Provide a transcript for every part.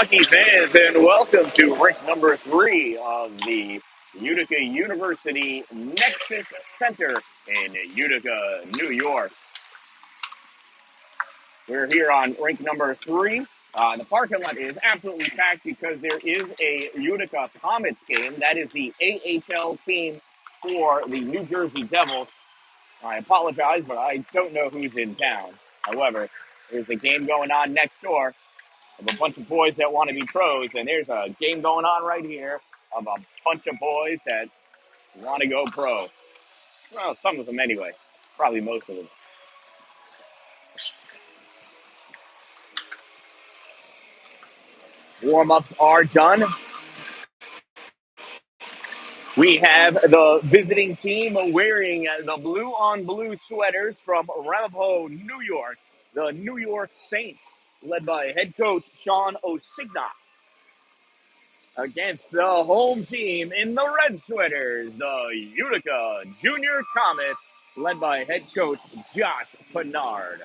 hockey fans, and welcome to rink number 3 of the Utica University Nexus Center in Utica, New York. We're here on rink number 3. The parking lot is absolutely packed because there is a Utica Comets game. That is the AHL team for the New Jersey Devils. I apologize, but I don't know who's in town. However, there's a game going on next door of a bunch of boys that want to be pros, and there's a game going on right here of a bunch of boys that want to go pro. Well, some of them anyway. Probably most of them. Warm-ups are done. We have the visiting team wearing the blue-on-blue sweaters from Ramapo, New York, the New York Saints, led by head coach Sean Osigna, against the home team in the red sweaters, the Utica Junior Comets, led by head coach Josh Bernard.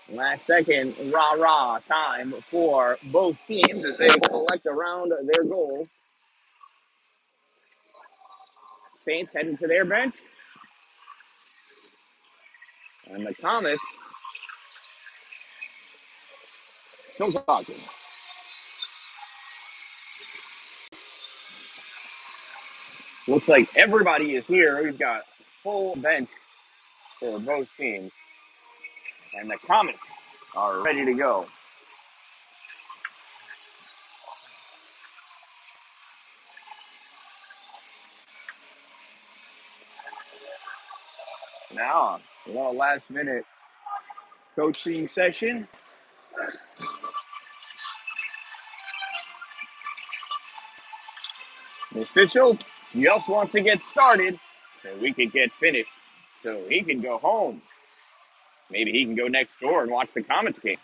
Last second rah-rah time for both teams as they collect around their goal. Saints heading to their bench. And the Comets still talking. Looks like everybody is here. We've got full bench for both teams. And the Comets are ready to go. Now, a little last minute coaching session. The official just wants to get started so we can get finished, so he can go home. Maybe he can go next door and watch the Comets game.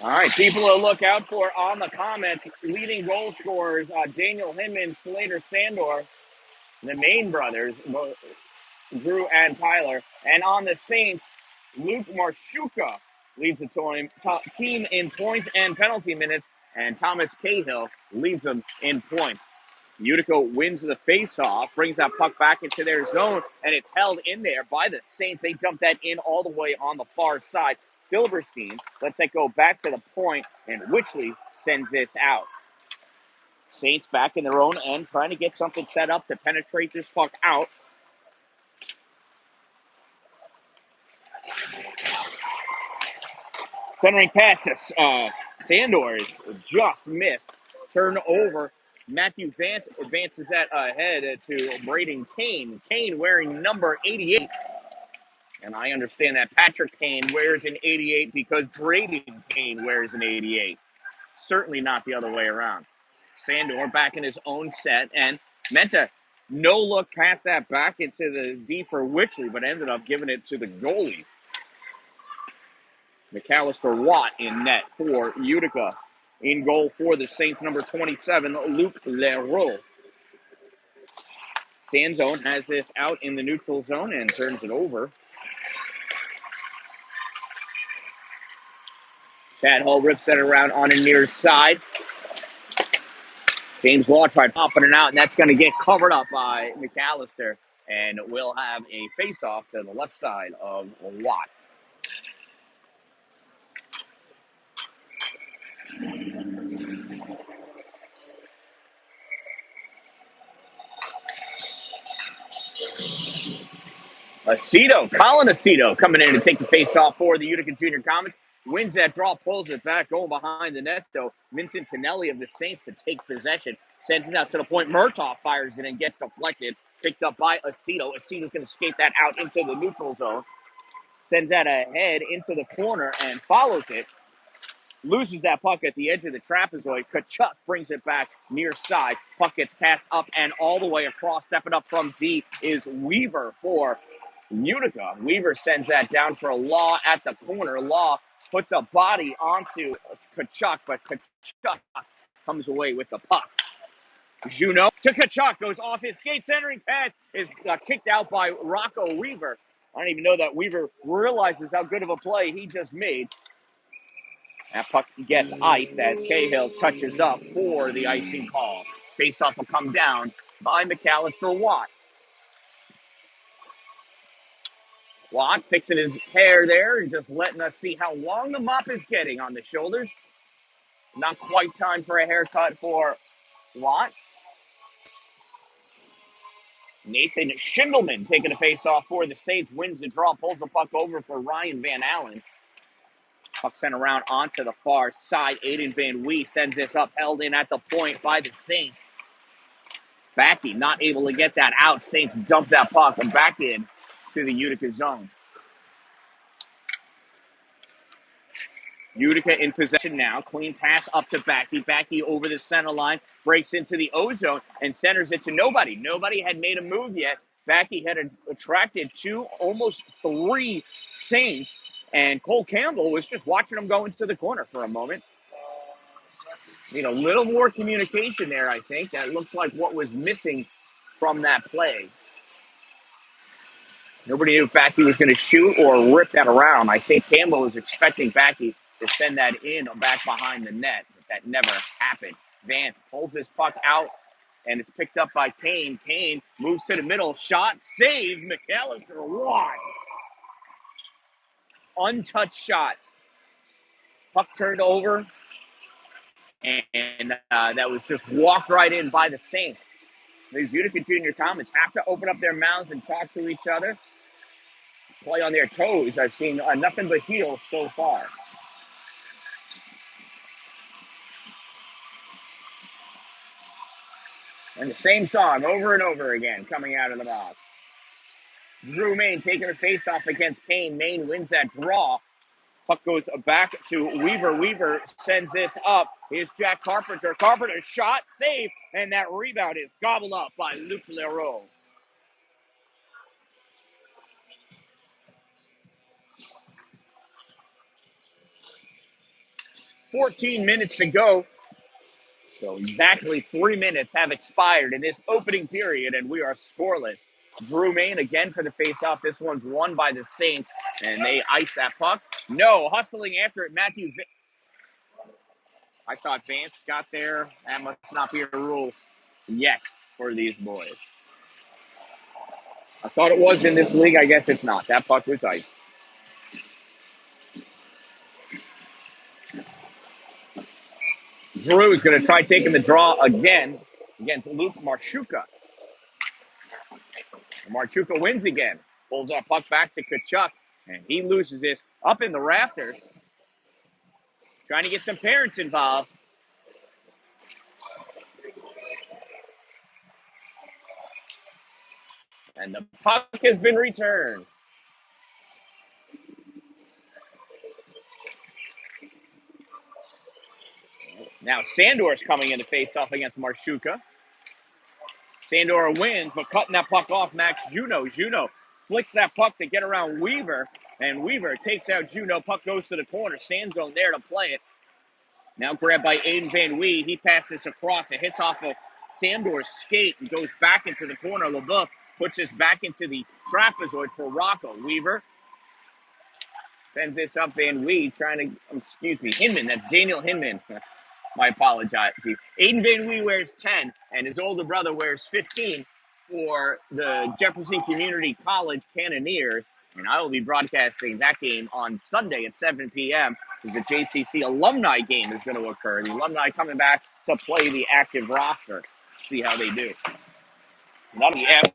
All right, people to look out for on the Comets, leading goal scorers, Daniel Hinman, Slater Sandor, the Main brothers, Drew and Tyler. And on the Saints, Luke Marshuka leads the team in points and penalty minutes, and Thomas Cahill leads them in points. Utica wins the faceoff, brings that puck back into their zone, and it's held in there by the Saints. They dump that in all the way on the far side. Silverstein lets that go back to the point, and Witchley sends this out. Saints back in their own end, trying to get something set up to penetrate this puck out. Centering pass to Sandor is just missed. Turn over. Matthew Vance advances that ahead to Braden Kane. Kane wearing number 88. And I understand that Patrick Kane wears an 88 because Braden Kane wears an 88. Certainly not the other way around. Sandor back in his own set and meant to no look past that back into the D for Witchley, but ended up giving it to the goalie. McAllister Watt in net for Utica. In goal for the Saints, number 27, Luc Leroux. Sanzone has this out in the neutral zone and turns it over. Chad Hull rips that around on the near side. James Law tried popping it out, and that's going to get covered up by McAllister. And we'll have a face-off to the left side of Watt. Colin Aceto coming in to take the face-off for the Utica Junior Comets. Wins that draw, pulls it back, going behind the net, though. Vincent Tonelli of the Saints to take possession. Sends it out to the point. Murtaugh fires it and gets deflected. Picked up by Aceto. Aceto's going to skate that out into the neutral zone. Sends that ahead into the corner and follows it. Loses that puck at the edge of the trapezoid. Kachuk brings it back near side. Puck gets passed up and all the way across. Stepping up from D is Weaver for Utica. Weaver sends that down for a Law at the corner. Law puts a body onto Kachuk, but Kachuk comes away with the puck. Juno to Kachuk, goes off his skate, centering pass is kicked out by Rocco Weaver. I don't even know that Weaver realizes how good of a play he just made. That puck gets iced as Cahill touches up for the icing call. Face-off will come down by McAllister Watt. Watt fixing his hair there and just letting us see how long the mop is getting on the shoulders. Not quite time for a haircut for Watt. Nathan Schindelman taking a face-off for the Saints, wins the draw, pulls the puck over for Ryan Van Allen. Puck sent around onto the far side. Aiden Van Wee sends this up, held in at the point by the Saints. Backy not able to get that out. Saints dump that puck back in to the Utica zone. Utica in possession now. Clean pass up to Backy. Backy over the center line. Breaks into the O-zone and centers it to nobody. Nobody had made a move yet. Backy had attracted 2, almost 3 Saints. And Cole Campbell was just watching them go into the corner for a moment. Need a little more communication there, I think. That looks like what was missing from that play. Nobody knew if Backy was going to shoot or rip that around. I think Campbell was expecting Backy to send that in back behind the net, but that never happened. Vance pulls this puck out, and it's picked up by Kane. Kane moves to the middle, shot, save, McAllister Watt. Untouched shot. Puck turned over, and that was just walked right in by the Saints. These Utica Junior Comets have to open up their mouths and talk to each other. Play on their toes. I've seen nothing but heels so far. And the same song over and over again coming out of the box. Drew Main taking a face-off against Kane. Main wins that draw. Puck goes back to Weaver. Weaver sends this up. Here's Jack Carpenter. Carpenter shot, save, and that rebound is gobbled up by Luc Leroux. "14 minutes to go." So exactly 3 minutes have expired in this opening period, and we are scoreless. Drew Main again for the faceoff. This one's won by the Saints, and they ice that puck. No, hustling after it, Matthew. I thought Vance got there. That must not be a rule yet for these boys. I thought it was in this league. I guess it's not. That puck was iced. Drew is going to try taking the draw again against Luke Marshuka. Marshuka wins again. Pulls that puck back to Kachuk, and he loses this up in the rafters. Trying to get some parents involved. And the puck has been returned. Now Sandor's coming in to face off against Marshuka. Sandor wins, but cutting that puck off, Max Juno. Juno flicks that puck to get around Weaver, and Weaver takes out Juno. Puck goes to the corner. Sandstone there to play it. Now grabbed by Aiden Van Wee. He passes across. It hits off of Sandor's skate and goes back into the corner. LeBeouf puts this back into the trapezoid for Rocco. Weaver sends this up. Van Wee trying to, Hinman. That's Daniel Hinman. My apologies. Aiden Van Wee wears 10, and his older brother wears 15 for the Jefferson Community College Cannoneers. And I will be broadcasting that game on Sunday at 7 p.m. as the JCC alumni game is going to occur. The alumni coming back to play the active roster. See how they do. That'll be after.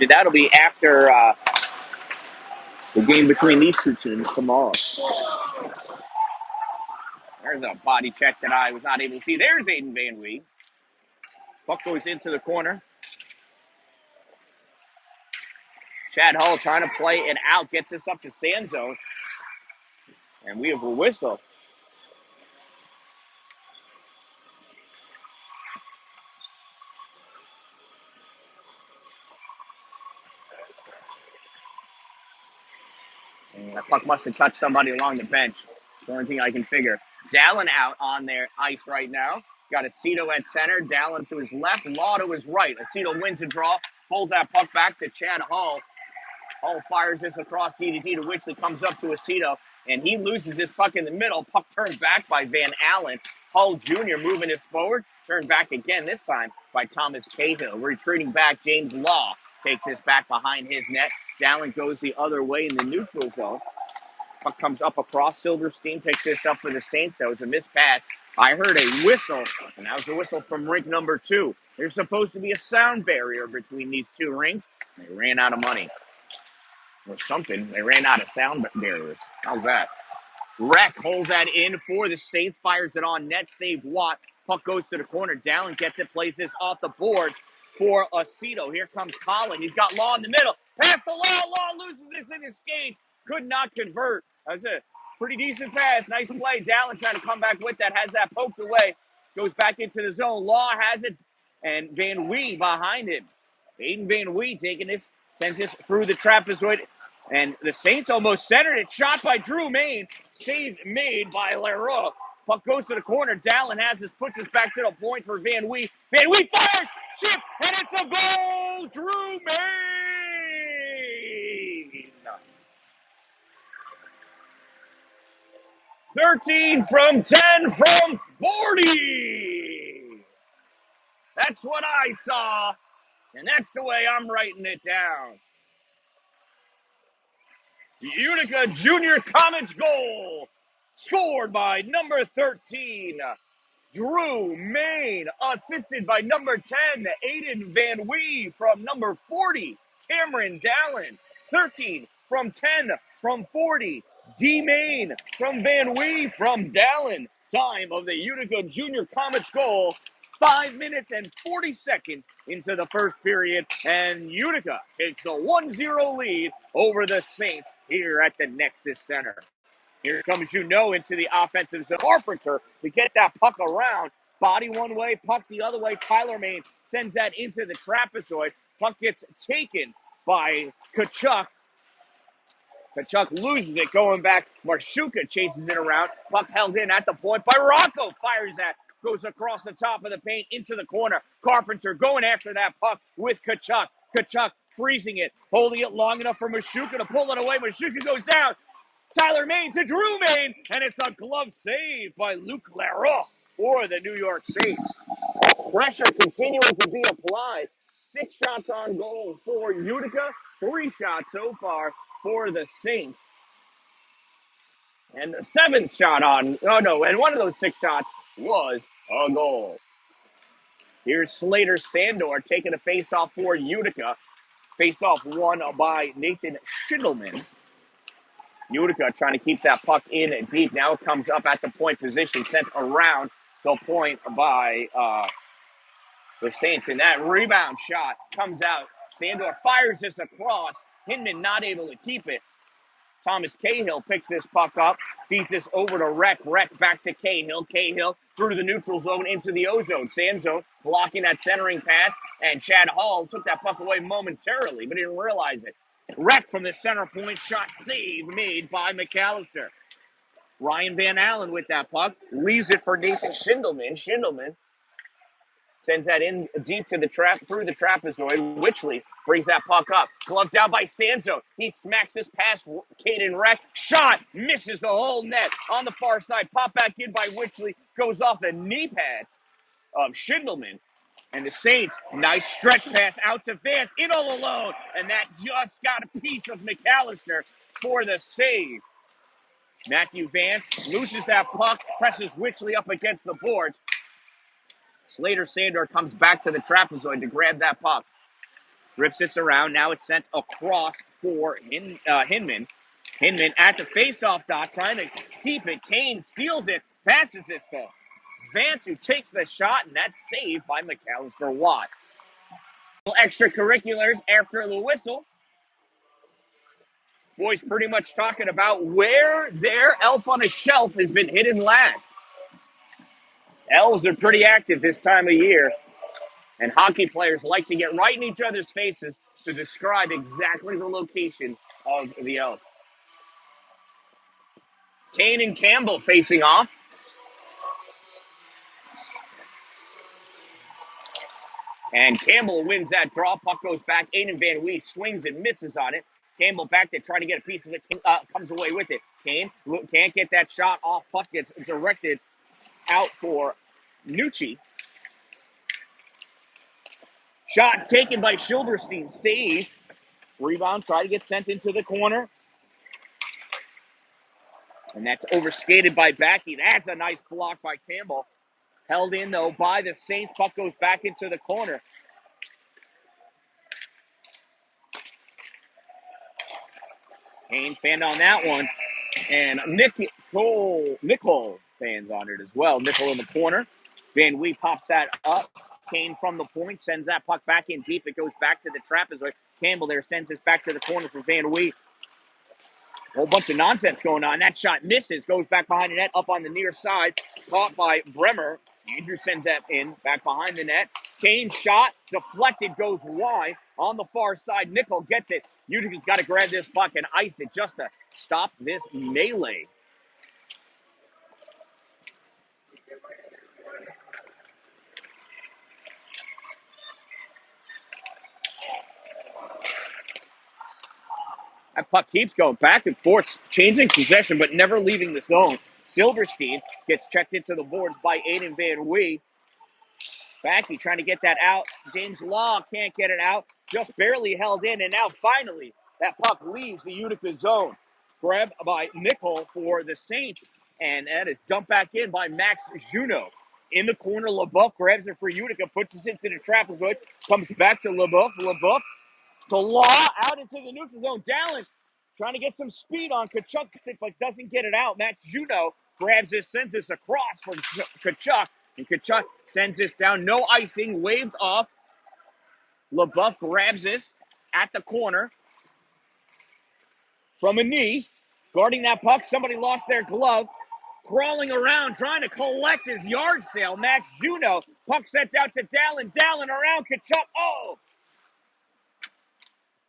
That'll be after the game between these two teams tomorrow. There's a body check that I was not able to see. There's Aiden Van Wee. Puck goes into the corner. Chad Hull trying to play it out. Gets us up to sand zone. And we have a whistle. And that puck must have touched somebody along the bench. The only thing I can figure. Dalin out on their ice right now. Got Aceto at center. Dalin to his left. Law to his right. Aceto wins the draw. Pulls that puck back to Chad Hall. Hall fires this across DDT to Wixley. Comes up to Aceto. And he loses this puck in the middle. Puck turned back by Van Allen. Hall Jr. moving this forward. Turned back again, this time by Thomas Cahill. Retreating back, James Law takes this back behind his net. Dalin goes the other way in the neutral zone. Puck comes up across. Silverstein picks this up for the Saints. That was a missed pass. I heard a whistle, and that was the whistle from rink number 2. There's supposed to be a sound barrier between these two rinks. They ran out of money. Or something. They ran out of sound barriers. How's that? Wreck holds that in for the Saints. Fires it on net. Save Watt. Puck goes to the corner. Dalin gets it. Plays this off the board for Aceto. Here comes Colin. He's got Law in the middle. Pass to Law. Law loses this in his skates. Could not convert. That's a pretty decent pass. Nice play. Dalin trying to come back with that. Has that poked away. Goes back into the zone. Law has it. And Van Wee behind him. Aiden Van Wee taking this. Sends this through the trapezoid. And the Saints almost centered it. Shot by Drew Main. Save made by Leroux. Puck goes to the corner. Dalin has this. Puts this back to the point for Van Wee. Van Wee fires. Chip. And it's a goal. Drew Main. 13 from 10 from 40. That's what I saw. And that's the way I'm writing it down. Utica Junior Comets goal. Scored by number 13, Drew Main. Assisted by number 10, Aiden Van Wee. From number 40, Cameron Dalin. 13 from 10 from 40, D Main. From Van Wee. From Dalin. Time of the Utica Junior Comets goal. 5 minutes and 40 seconds into the first period, and Utica takes a 1-0 lead over the Saints here at the Nexus Center. Here comes into the offensive zone. Carpenter to get that puck around. Body one way, puck the other way. Tyler Main sends that into the trapezoid. Puck gets taken by Tkachuk. Tkachuk loses it going back. Marshuka chases it around. Puck held in at the point by Rocco. Fires that. Goes across the top of the paint into the corner. Carpenter going after that puck with Tkachuk. Tkachuk freezing it. Holding it long enough for Marshuka to pull it away. Marshuka goes down. Tyler Main to Drew Main. And it's a glove save by Luc Leroux for the New York Saints. Pressure continuing to be applied. 6 shots on goal for Utica. 3 shots so far for the Saints. And the 7th shot and one of those 6 shots was a goal. Here's Slater Sandor taking a face-off for Utica. Face-off won by Nathan Schindelman. Utica trying to keep that puck in deep. Now it comes up at the point position, sent around the point by the Saints. And that rebound shot comes out. Sandor fires this across. Hinman not able to keep it. Thomas Cahill picks this puck up, feeds this over to Wreck. Wreck back to Cahill. Cahill through the neutral zone into the O-zone. Sand zone blocking that centering pass. And Chad Hall took that puck away momentarily, but didn't realize it. Wreck from the center point. Shot save made by McAllister. Ryan Van Allen with that puck. Leaves it for Nathan Schindelman. Schindelman sends that in deep to the through the trapezoid. Witchley brings that puck up. Gloved down by Sanzo. He smacks this past Caden Wreck. Shot. Misses the whole net. On the far side. Pop back in by Witchley. Goes off the knee pad of Schindelman. And the Saints, nice stretch pass out to Vance. In all alone. And that just got a piece of McAllister for the save. Matthew Vance loses that puck. Presses Witchley up against the boards. Slater Sandor comes back to the trapezoid to grab that puck. Rips this around. Now it's sent across for Hinman. Hinman at the faceoff dot, trying to keep it. Kane steals it, passes this to Vance, who takes the shot, and that's saved by McAllister Watt. Extracurriculars after the whistle. Boys pretty much talking about where their elf on a shelf has been hidden last. Elves are pretty active this time of year, and hockey players like to get right in each other's faces to describe exactly the location of the elf. Kane and Campbell facing off. And Campbell wins that draw. Puck goes back. Aiden Van Wee swings and misses on it. Campbell back there trying to get a piece of it. Comes away with it. Kane can't get that shot off. Puck gets directed out for Nucci. Shot taken by Silverstein. Save. Rebound. Try to get sent into the corner. And that's overskated by Backey. That's a nice block by Campbell. Held in, though, by the Saints. Puck goes back into the corner. Kane fanned on that one. And Nicole fans on it as well. Nicole in the corner. Van Wee pops that up. Kane from the point sends that puck back in deep. It goes back to the trapezoid. Campbell there sends this back to the corner for Van Wee. A whole bunch of nonsense going on. That shot misses. Goes back behind the net. Up on the near side. Caught by Bremer. Andrew sends that in. Back behind the net. Kane shot. Deflected. Goes wide. On the far side. Nickel gets it. Utica's got to grab this puck and ice it just to stop this melee. That puck keeps going back and forth, changing possession, but never leaving the zone. Silverstein gets checked into the boards by Aiden Van Wee. Backey trying to get that out. James Law can't get it out. Just barely held in, and now finally that puck leaves the Utica zone. Grabbed by Nickel for the Saints, and that is dumped back in by Max Juno. In the corner, LeBeouf grabs it for Utica, puts it into the trapezoid, comes back to LeBeouf. LeBeouf to Law, out into the neutral zone. Dan-Dalin trying to get some speed on Tkachuk, but doesn't get it out. Max Juno grabs this, sends this across from Tkachuk, and Tkachuk sends this down. No icing, waved off. LeBeouf grabs this at the corner from a knee. Guarding that puck, somebody lost their glove. Crawling around, trying to collect his yard sale. Max Juno, puck sent out to Dan-Dalin. Dan-Dalin around Tkachuk. Oh!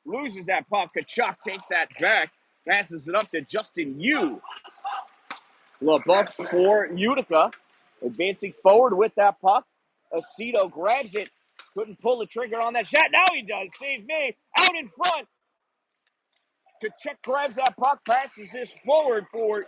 Loses that puck. Tkachuk takes that back. Passes it up to Justin Yu. LeBeouf for Utica. Advancing forward with that puck. Aceto grabs it. Couldn't pull the trigger on that shot. Now he does. Save made. Out in front. Tkachuk grabs that puck. Passes this forward for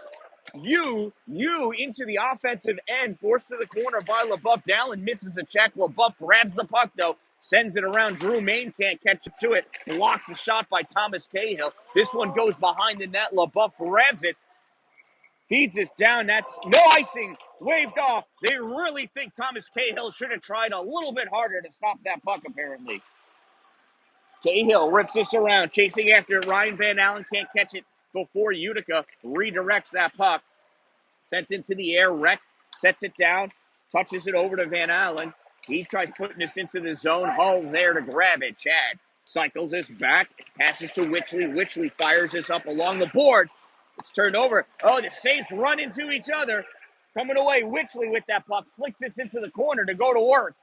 Yu into the offensive end. Forced to the corner by LeBeouf. Dan-Dalin misses a check. LeBeouf grabs the puck, though. Sends it around. Drew Main can't catch it to it. Blocks the shot by Thomas Cahill. This one goes behind the net. LeBeouf grabs it. Feeds this down. That's no icing. Waved off. They really think Thomas Cahill should have tried a little bit harder to stop that puck, apparently. Cahill rips this around. Chasing after it. Ryan Van Allen can't catch it before Utica redirects that puck. Sent into the air. Reck sets it down. Touches it over to Van Allen. He tries putting this into the zone. Home there to grab it. Chad cycles this back. Passes to Witchley. Witchley fires this up along the boards. It's turned over. Oh, the Saints run into each other. Coming away, Witchley with that puck. Flicks this into the corner to go to work.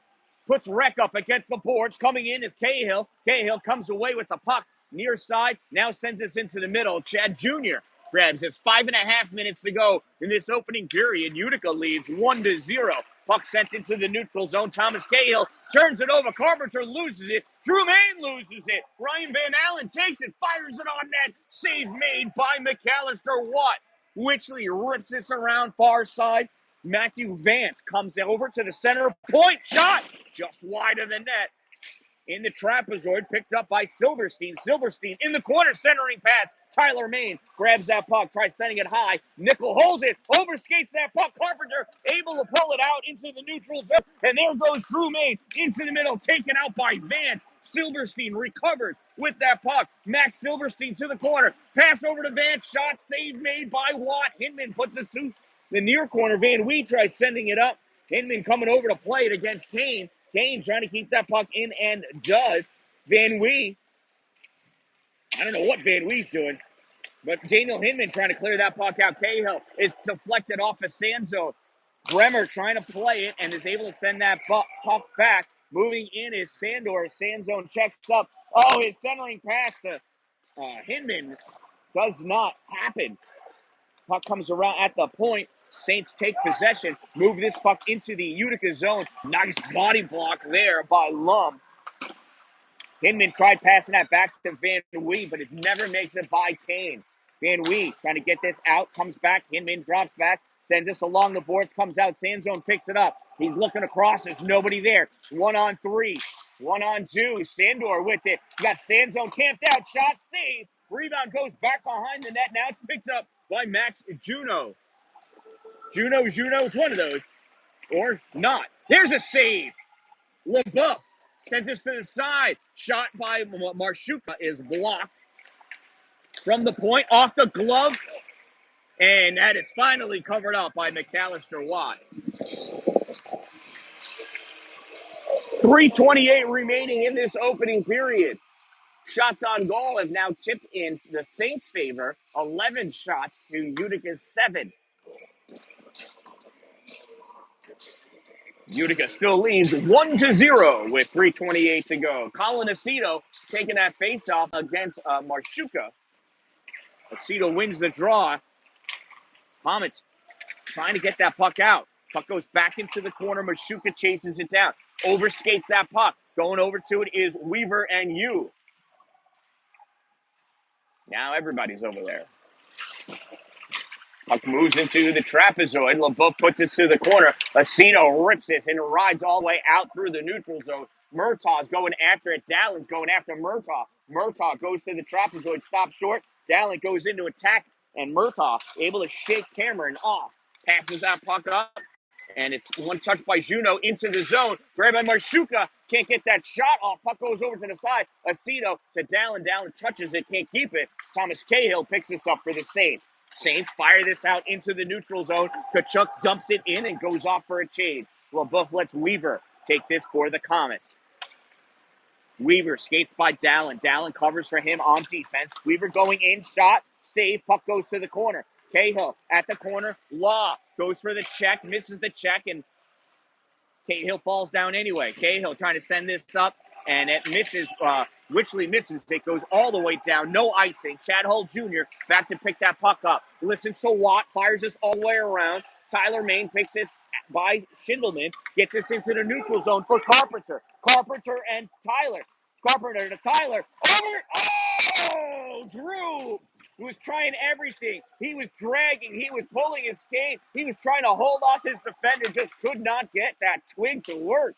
Puts Reck up against the boards. Coming in is Cahill. Cahill comes away with the puck. Near side. Now sends this into the middle. Chad Jr. grabs it. 5.5 minutes to go in this opening period. Utica leads 1-0. Puck sent into the neutral zone. Thomas Cahill turns it over. Carpenter loses it. Drew Main loses it. Ryan Van Allen takes it, fires it on net. Save made by McAllister Watt. Witchley rips this around far side. Matthew Vance comes over to the center point. Shot just wide of the net. In the trapezoid, picked up by Silverstein. Silverstein in the corner, centering pass. Tyler Main grabs that puck, tries sending it high. Nickel holds it, overskates that puck. Carpenter able to pull it out into the neutral zone. And there goes Drew Main into the middle, taken out by Vance. Silverstein recovers with that puck. Max Silverstein to the corner. Pass over to Vance. Shot save made by Watt. Hinman puts this to the near corner. Van Wee tries sending it up. Hinman coming over to play it against Kane. Kane trying to keep that puck in and does. Van Wee, I don't know what Van Wee's doing, but Daniel Hinman trying to clear that puck out. Cahill is deflected off of Sanzo. Bremer trying to play it and is able to send that puck back. Moving in is Sandor. Sanzone checks up. Oh, his centering pass to Hinman does not happen. Puck comes around at the point. Saints take possession, move this puck into the Utica zone. Nice body block there by Lum. Hinman tried passing that back to Van Wee, but it never makes it by Kane. Van Wee trying to get this out, comes back. Hinman drops back, sends this along the boards, comes out. Sanzone picks it up. He's looking across. There's nobody there. 1-on-3, 1-on-2. Sandor with it. You got Sanzone camped out. Shot save. Rebound goes back behind the net. Now it's picked up by Max Juno. Juno, it's one of those. Or not. There's a save. LeBeouf sends this to the side. Shot by Marshuka is blocked from the point, off the glove. And that is finally covered up by McAllister Watt. 3:28 remaining in this opening period. Shots on goal have now tipped in the Saints' favor. 11 shots to Utica's 7. Utica still leads 1-0 with 3:28 to go. Colin Aceto taking that face-off against Marshuka. Aceto wins the draw. Comets trying to get that puck out. Puck goes back into the corner. Marshuka chases it down. Overskates that puck. Going over to it is Weaver and Yu. Now everybody's over there. Puck moves into the trapezoid. LeBeouf puts it to the corner. Aceto rips this and rides all the way out through the neutral zone. Murtaugh's going after it. Dalin's going after Murtaugh. Murtaugh goes to the trapezoid, stops short. Dalin goes into attack, and Murtaugh able to shake Cameron off. Passes that puck up, and it's one touch by Juno into the zone. Grabbed by Marshuka. Can't get that shot off. Puck goes over to the side. Aceto to Dalin. Dalin touches it, can't keep it. Thomas Cahill picks this up for the Saints. Saints fire this out into the neutral zone. Tkachuk dumps it in and goes off for a change. LeBeouf lets Weaver take this for the Comets. Weaver skates by Dalin. Dalin covers for him on defense. Weaver going in, shot, save. Puck goes to the corner. Cahill at the corner. Law goes for the check, misses the check, and Cahill falls down anyway. Cahill trying to send this up, and it misses. Witchley misses. It goes all the way down. No icing. Chad Hull Jr. back to pick that puck up. Listens to Watt. Fires this all the way around. Tyler Main picks this by Schindelman. Gets this into the neutral zone for Carpenter. Carpenter and Tyler. Carpenter to Tyler. Over. Oh! Drew was trying everything. He was dragging. He was pulling his skate. He was trying to hold off his defender. Just could not get that twig to work.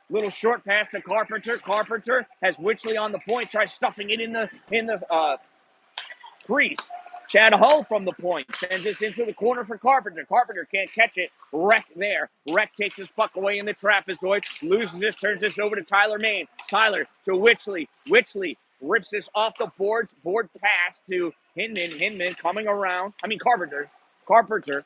Little short pass to Carpenter. Carpenter has Witchley on the point. Tries stuffing it in the crease. Chad Hull from the point sends this into the corner for Carpenter. Carpenter can't catch it. Wreck there. Wreck takes his puck away in the trapezoid. Loses this. Turns this over to Tyler Main. Tyler to Witchley. Witchley rips this off the board. Board pass to Hinman. Hinman coming around. Carpenter. Carpenter.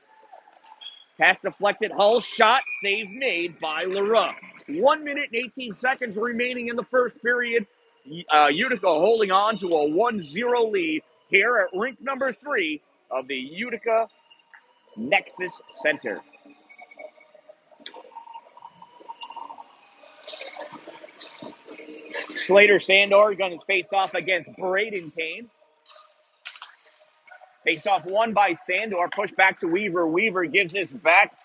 Pass deflected. Hull shot. Save made by Leroux. 1 minute and 18 seconds remaining in the first period. Utica holding on to a 1-0 lead here at rink number 3 of the Utica Nexus Center. Slater Sandor got his face-off against Braden Kane. Face-off won by Sandor, pushed back to Weaver. Weaver gives this back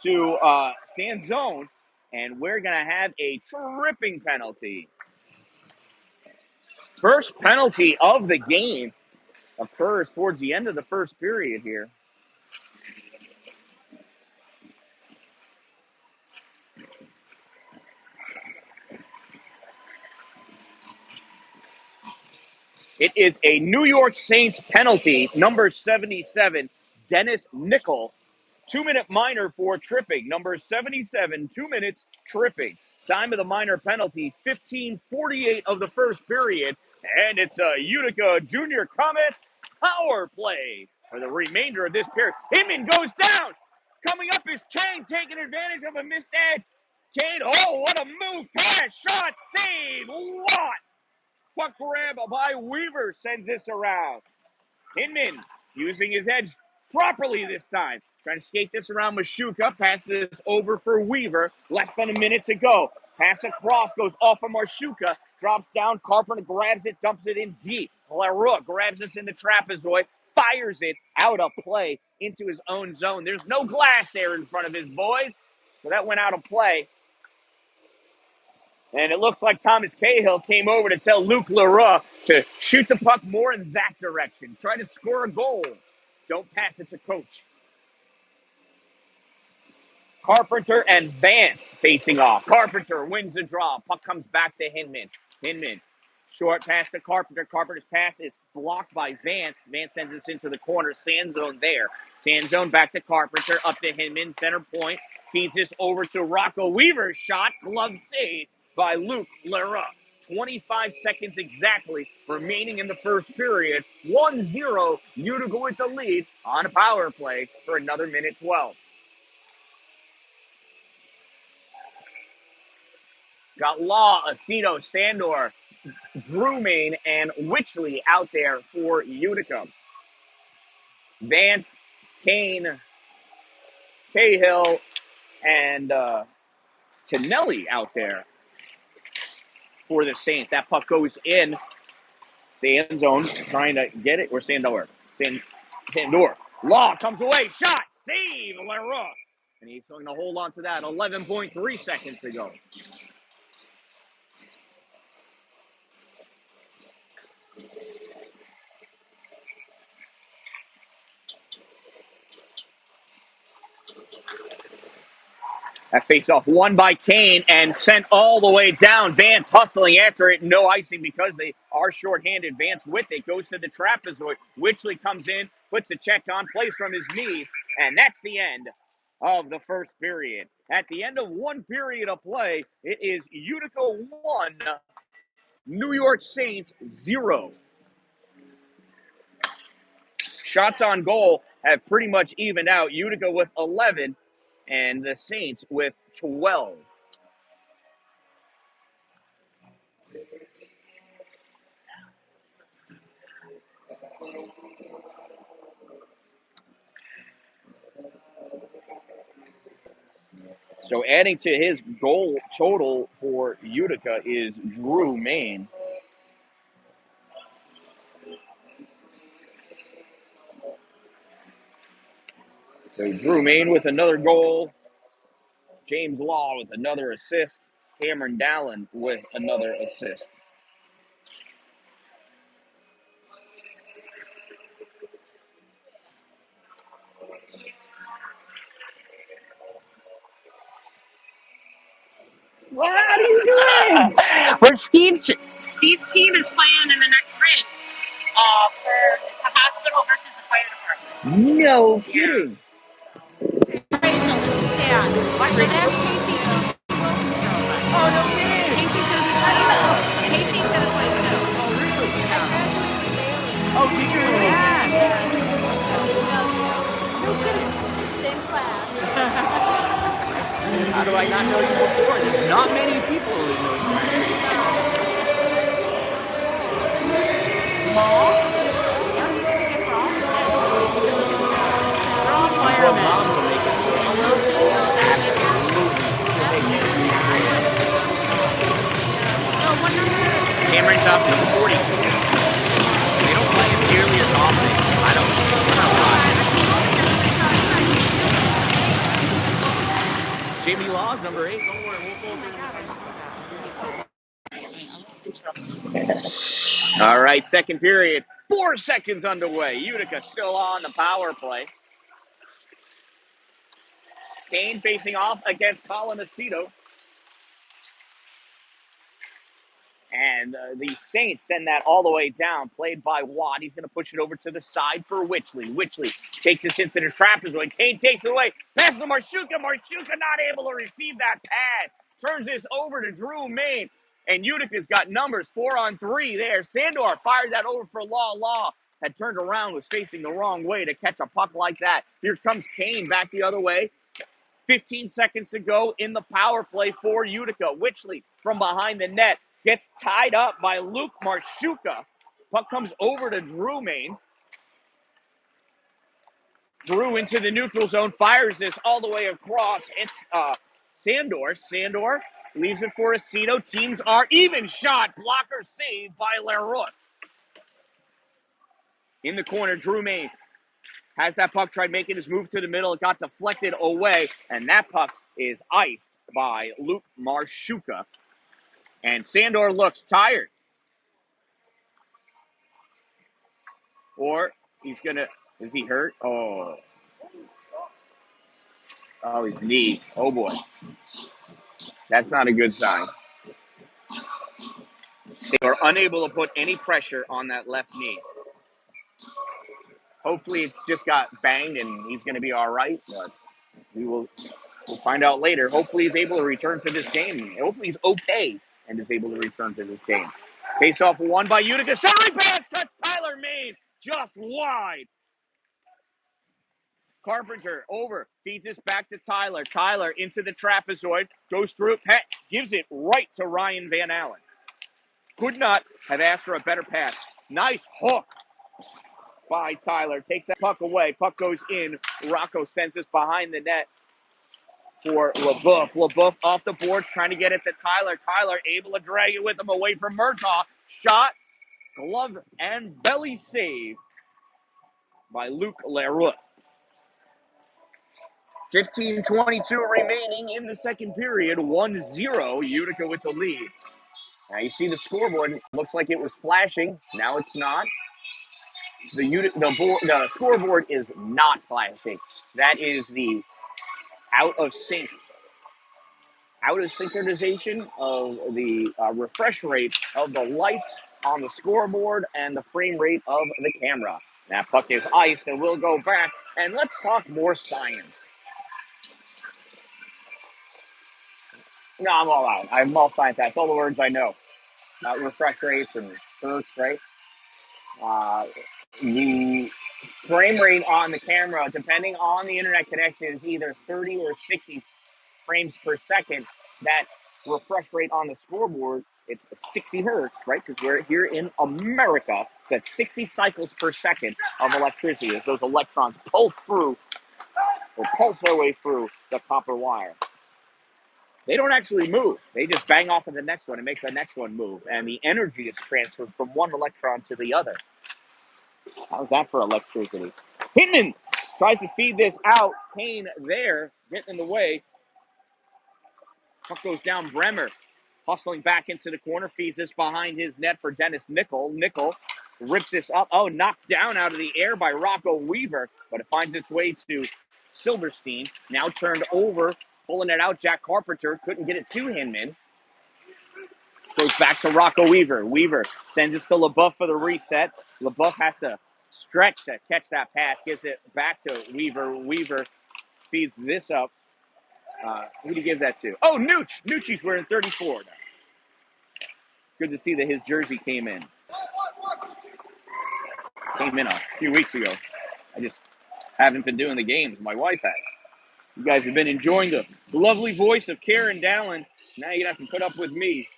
to Sanzone, and we're going to have a tripping penalty. First penalty of the game occurs towards the end of the first period here. It is a New York Saints penalty, number 77, Dennis Nickel. 2-minute minor for tripping. Number 77, 2 minutes, tripping. Time of the minor penalty, 15:48 of the first period. And it's a Utica Junior Comets power play for the remainder of this period. Hinman goes down. Coming up is Kane, taking advantage of a missed edge. Kane, oh, what a move. Pass, shot, save. What? Puck grab by Weaver sends this around. Hinman using his edge properly this time. Trying to skate this around Marshuka. Pass this over for Weaver. Less than a minute to go. Pass across, goes off of Marshuka. Drops down. Carpenter grabs it, dumps it in deep. Leroux grabs this in the trapezoid. fires it out of play into his own zone. There's no glass there in front of his boys, so that went out of play. And it looks like Thomas Cahill came over to tell Luke Leroux to shoot the puck more in that direction. Try to score a goal. Don't pass it to coach. Carpenter and Vance facing off. Carpenter wins the draw. Puck comes back to Hinman. Hinman, short pass to Carpenter. Carpenter's pass is blocked by Vance. Vance sends this into the corner. Sand zone there. Sand zone back to Carpenter. Up to Hinman. Center point. Feeds this over to Rocco Weaver's shot. Glove save by Luke Leroux. 25 seconds exactly remaining in the first period. 1-0. Utica with the lead on a power play for another minute 12. Got Law, Aceto, Sandor, Drewmain, and Witchley out there for Utica. Vance, Kane, Cahill, and Tonelli out there for the Saints. That puck goes in. Sand zone trying to get it. Or Sandor. Sandor. Law comes away. Shot. Save. Leroux. And he's going to hold on to that. 11.3 seconds to go. That face-off won by Kane and sent all the way down. Vance hustling after it. No icing because they are shorthanded. Vance with it. Goes to the trapezoid. Witchley comes in, puts a check on, plays from his knees. And that's the end of the first period. At the end of one period of play, it is Utica 1, New York Saints 0. Shots on goal have pretty much evened out. Utica with 11. And the Saints with 12. So adding to his goal total for Utica is Drewmain. So Drewmain with another goal. James Law with another assist. Cameron Dallin with another assist. What are you doing? Well, Steve's team is playing in the next ring. It's a hospital versus the fire department. No kidding. Rachel, this is Dan. So that's Casey Wilson's girlfriend. Oh, no kidding. Casey's gonna be playing. Casey's gonna play too. Oh, really? I graduated with Bailey. Oh, did you really? Yeah, she's No kidding. same class. How do I not know you before? There's not many people who know you. Mall? Yeah, we can get from. We're all firemen. Moms will make it for you. Will she? So what number? Cameron's up, number 40. They don't play him nearly as often. I don't know why. Jamie Law's number 8. Don't worry, we'll go over All right, second period. 4 seconds underway. Utica still on the power play. Kane facing off against Colin Aceto. And the Saints send that all the way down, played by Watt. He's going to push it over to the side for Witchley. Witchley takes this into the trapezoid. Kane takes it away. Pass to Marshuka. Marshuka not able to receive that pass. Turns this over to Drewmain. And Utica's got numbers 4-on-3 there. Sandor fired that over for Law. Law had turned around, was facing the wrong way to catch a puck like that. Here comes Kane back the other way. 15 seconds to go in the power play for Utica. Witchley from behind the net gets tied up by Luke Marshuka. Puck comes over to Drewmain. Drew into the neutral zone, fires this all the way across. It's Sandor. Sandor leaves it for Aceto. Teams are even. Shot. Blocker saved by Leroux. In the corner, Drew Main has that puck, tried making his move to the middle. It got deflected away, and that puck is iced by Luke Marshuka. And Sandor looks tired. Or he's going to, is he hurt? Oh, his knee. Oh, boy. That's not a good sign. They are unable to put any pressure on that left knee. Hopefully it just got banged and he's going to be all right, but we'll find out later. Hopefully he's able to return to this game. Hopefully he's okay and is able to return to this game. Face off won by Utica. Centering pass to Tyler Main. Just wide. Carpenter over. Feeds this back to Tyler. Tyler into the trapezoid. Goes through it. Gives it right to Ryan Van Allen. Could not have asked for a better pass. Nice hook by Tyler. Takes that puck away. Puck goes in. Rocco sends us behind the net for LaBeouf. LaBeouf off the boards, trying to get it to Tyler. Tyler able to drag it with him away from Murtaugh. Shot, glove, and belly save by Luke Leroux. 15:22 remaining in the second period. 1-0, Utica with the lead. Now you see the scoreboard. Looks like it was flashing. Now it's not. The scoreboard is not flashing. That is the out of synchronization of the refresh rate of the lights on the scoreboard and the frame rate of the camera. That puck is iced and we'll go back and let's talk more science. No, I'm all out. I'm all science. That's all the words I know. Refresh rates and hertz, right? The frame rate on the camera, depending on the internet connection, is either 30 or 60 frames per second. That refresh rate on the scoreboard, it's 60 hertz, right? Because we're here in America. So that's 60 cycles per second of electricity as those electrons pulse their way through the copper wire. They don't actually move. They just bang off of the next one and make the next one move. And the energy is transferred from one electron to the other. How's that for electricity? Hinman tries to feed this out. Kane there, getting in the way. Puck goes down. Bremer hustling back into the corner. Feeds this behind his net for Dennis Nickel. Nickel rips this up. Oh, knocked down out of the air by Rocco Weaver. But it finds its way to Silverstein. Now turned over. Pulling it out. Jack Carpenter couldn't get it to Hinman. Goes back to Rocco Weaver. Weaver sends it to LaBeouf for the reset. LaBeouf has to stretch to catch that pass. Gives it back to Weaver. Weaver feeds this up. Who did he give that to? Oh, Nooch. Noochie's wearing 34 now. Good to see that his jersey came in. Came in a few weeks ago. I just haven't been doing the games. My wife has. You guys have been enjoying the lovely voice of Dan-Dalin. Now you're going to have to put up with me,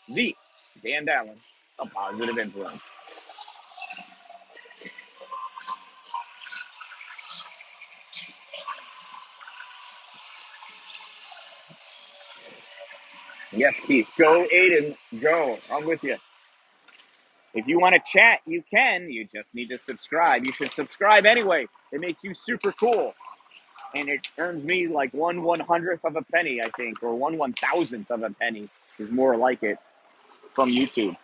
the Dan-Dalin, a positive influence. Yes, Keith. Go, Aiden. Go. I'm with you. If you want to chat, you can. You just need to subscribe. You should subscribe anyway. It makes you super cool. And it earns me like 1/100th of a penny, I think, or 1/1000th of a penny is more like it from YouTube.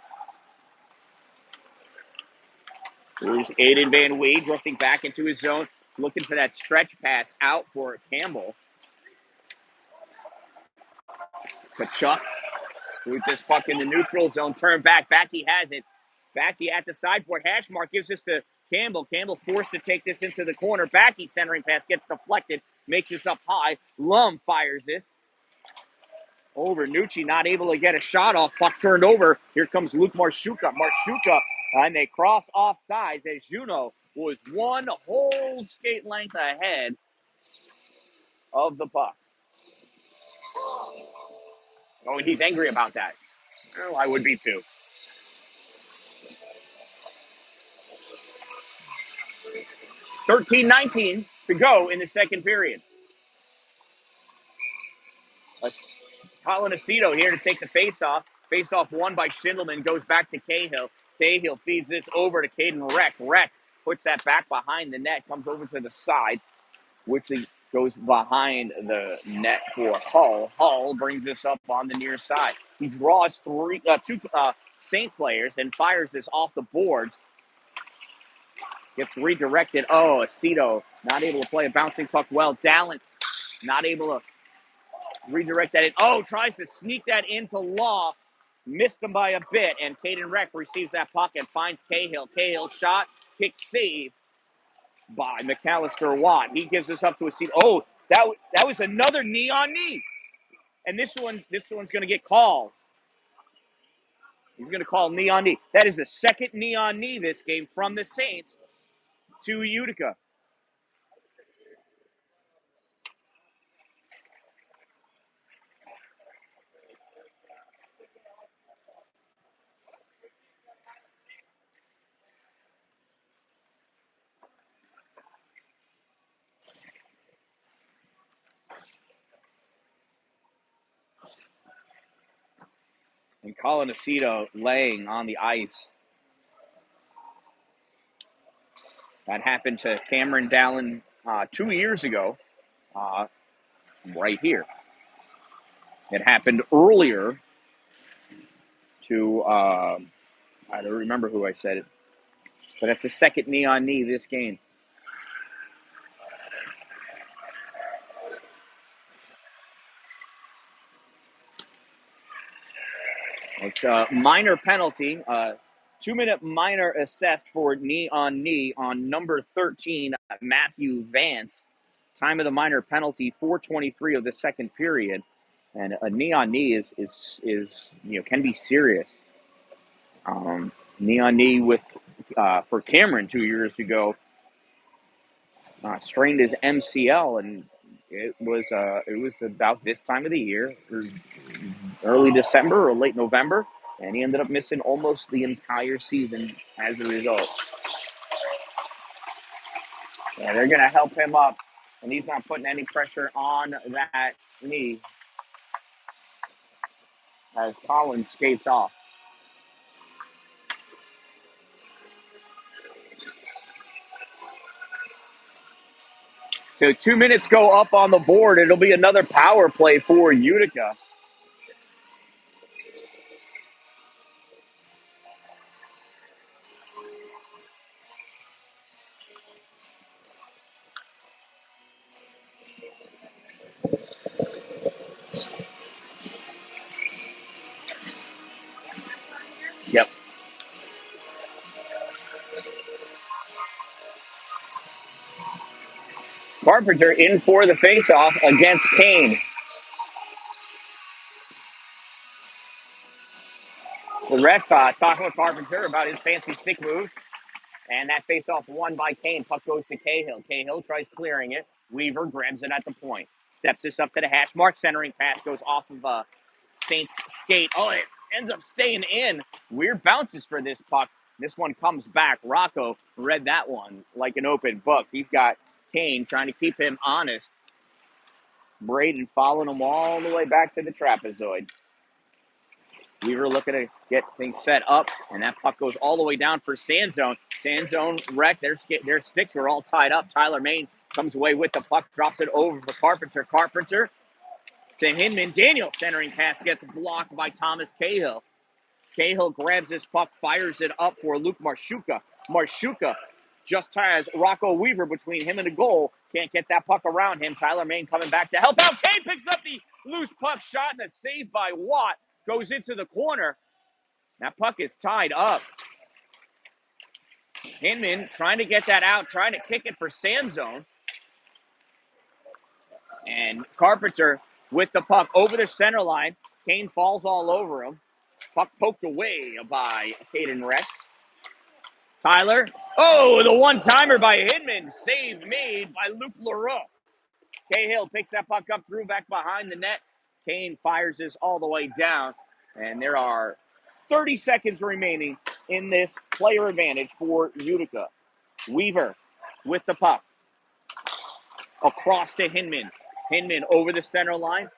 Here's Aiden Van Wade drifting back into his zone, looking for that stretch pass out for Campbell. Kachuk with this puck in the neutral zone, turn back. Backy has it. Backy at the sideboard. Hash mark gives this to Campbell. Campbell forced to take this into the corner. Backy centering pass gets deflected, makes this up high. Lum fires this. Over. Nucci not able to get a shot off. Puck turned over. Here comes Luke Marshuka. And they cross off sides as Juno was one whole skate length ahead of the puck. Oh, and he's angry about that. Oh, I would be too. $13-19 to go in the second period. Colin Aceto here to take the face-off. Face-off won by Schindelman. Goes back to Cahill. Cahill feeds this over to Caden Reck. Reck puts that back behind the net, comes over to the side, which goes behind the net for Hull. Hull brings this up on the near side. He draws two Saint players, then fires this off the boards. Gets redirected. Oh, Aceto not able to play a bouncing puck well. Dalin not able to redirect that in. Oh, tries to sneak that into Law. Missed him by a bit, and Caden Reck receives that puck and finds Cahill. Cahill shot, kick save by McAllister Watt. He gives this up to Aceto. Oh, that was another knee on knee. And this one's going to get called. He's going to call knee on knee. That is the second knee on knee this game from the Saints to Utica. And Colin Aceto laying on the ice. That happened to Cameron Dallin 2 years ago, right here. It happened earlier to, I don't remember who I said it, but that's the second knee on knee this game. It's a minor penalty, 2-minute minor assessed for knee on number 13, Matthew Vance. Time of the minor penalty, 4:23 of the second period, and a knee on knee is can be serious. Knee on knee with for Cameron 2 years ago, strained his MCL, and it was about this time of the year, early December or late November, and he ended up missing almost the entire season as a result. Yeah, they're going to help him up, and he's not putting any pressure on that knee as Collins skates off. So 2 minutes go up on the board. It'll be another power play for Utica. Yep. Carpenter in for the faceoff against Kane. The ref talking with Carpenter about his fancy stick move. And that faceoff won by Kane. Puck goes to Cahill. Cahill tries clearing it. Weaver grabs it at the point. Steps this up to the hash mark. Centering pass goes off of Saints' skate. Oh, it ends up staying in. Weird bounces for this puck. This one comes back. Rocco read that one like an open book. He's got Kane trying to keep him honest. Braden following him all the way back to the trapezoid. Weaver looking to get things set up, and that puck goes all the way down for Sandzone. Sandzone wreck. Their sticks were all tied up. Tyler Main comes away with the puck, drops it over for Carpenter. Carpenter to Hinman. Daniel centering pass gets blocked by Thomas Cahill. Cahill grabs this puck, fires it up for Luke Marshuka. Marshuka just has Rocco Weaver between him and the goal. Can't get that puck around him. Tyler Main coming back to help out. Kane picks up the loose puck shot, and a save by Watt. Goes into the corner. That puck is tied up. Hinman trying to get that out, trying to kick it for Sandzone. And Carpenter with the puck over the center line. Kane falls all over him. Puck poked away by Caden Reck. Tyler. Oh, the one-timer by Hinman. Save made by Luke Leroux. Cahill picks that puck up through back behind the net. Kane fires this all the way down. And there are 30 seconds remaining in this player advantage for Utica. Weaver with the puck. Across to Hinman. Hinman over the center line.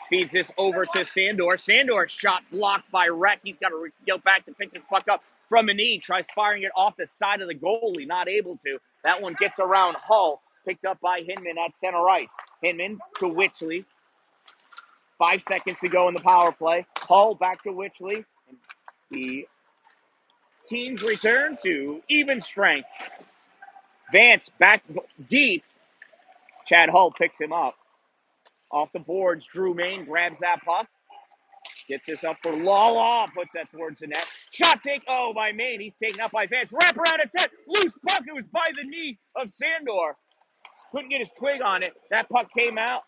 Feeds this over to Sandor. Sandor shot blocked by Reck. He's got to go back to pick this puck up. from a knee, tries firing it off the side of the goalie, not able to. That one gets around Hull, picked up by Hinman at center ice. Hinman to Witchley. 5 seconds to go in the power play. Hull back to Witchley. The teams return to even strength. Vance back deep. Chad Hull picks him up. Off the boards, Drew Main grabs that puck. Gets this up for Law. Puts that towards the net. Shot take. Oh, by Main. He's taken up by Vance. Wrap around at 10. Loose puck. It was by the knee of Sandor. Couldn't get his twig on it. That puck came out.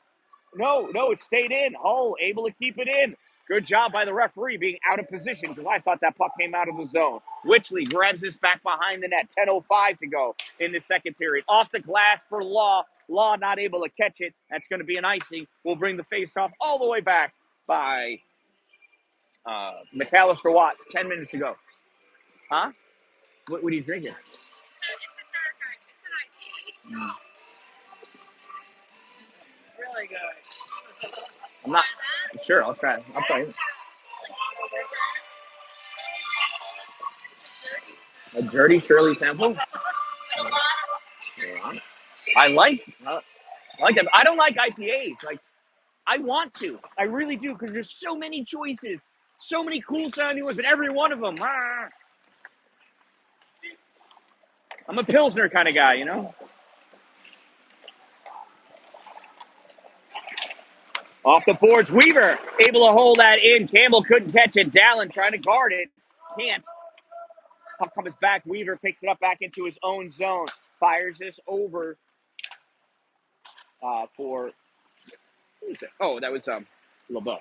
No, it stayed in. Hull able to keep it in. Good job by the referee being out of position because I thought that puck came out of the zone. Witchley grabs this back behind the net. 10:05 to go in the second period. Off the glass for Law. Law not able to catch it. That's going to be an icing. We'll bring the face-off all the way back by McAllister Watt. 10 minutes to go. Huh? What are you drinking? It's an IPA. Really good. I'm not. Sure, I'll try it. I'll try it. A dirty Shirley Temple? Yeah. I like that. I don't like IPAs. Like, I want to. I really do, because there's so many choices. So many cool sounding ones, but every one of them. I'm a Pilsner kind of guy, you know? Off the boards, Weaver able to hold that in. Campbell couldn't catch it. Dalin trying to guard it. Can't. Puck comes back. Weaver picks it up back into his own zone. Fires this over for... Who is it? Oh, that was LeBeuf.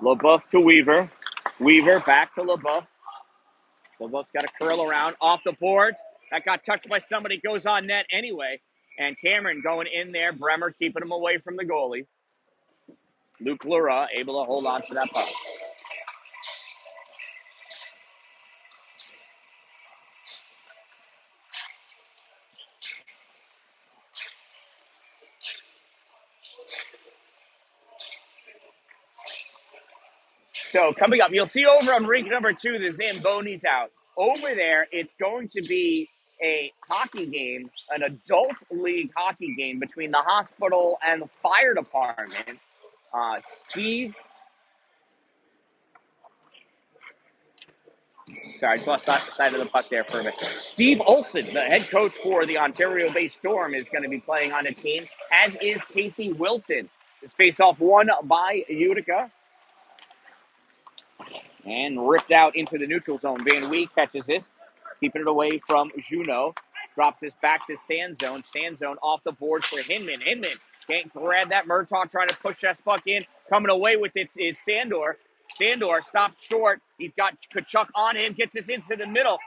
LeBeuf to Weaver. Weaver back to LeBeuf. LeBeuf's got to curl around. Off the boards. That got touched by somebody. Goes on net anyway. And Cameron going in there. Bremer keeping him away from the goalie. Luke Lura able to hold on to that puck. So coming up, you'll see over on rink number 2, the Zamboni's out. Over there, it's going to be a hockey game, an adult league hockey game between the hospital and the fire department. Steve, sorry, I just lost sight of the puck there for a minute. Steve Olson, the head coach for the Ontario-based Storm, is going to be playing on a team, as is Casey Wilson. This face-off won by Utica. And ripped out into the neutral zone. Van Wee catches this, keeping it away from Juneau. Drops this back to Sand Zone. Sand Zone off the board for Hinman. Hinman can't grab that. Murtaugh trying to push that puck in. Coming away with it is Sandor. Sandor stopped short. He's got Kachuk on him. Gets this into the middle.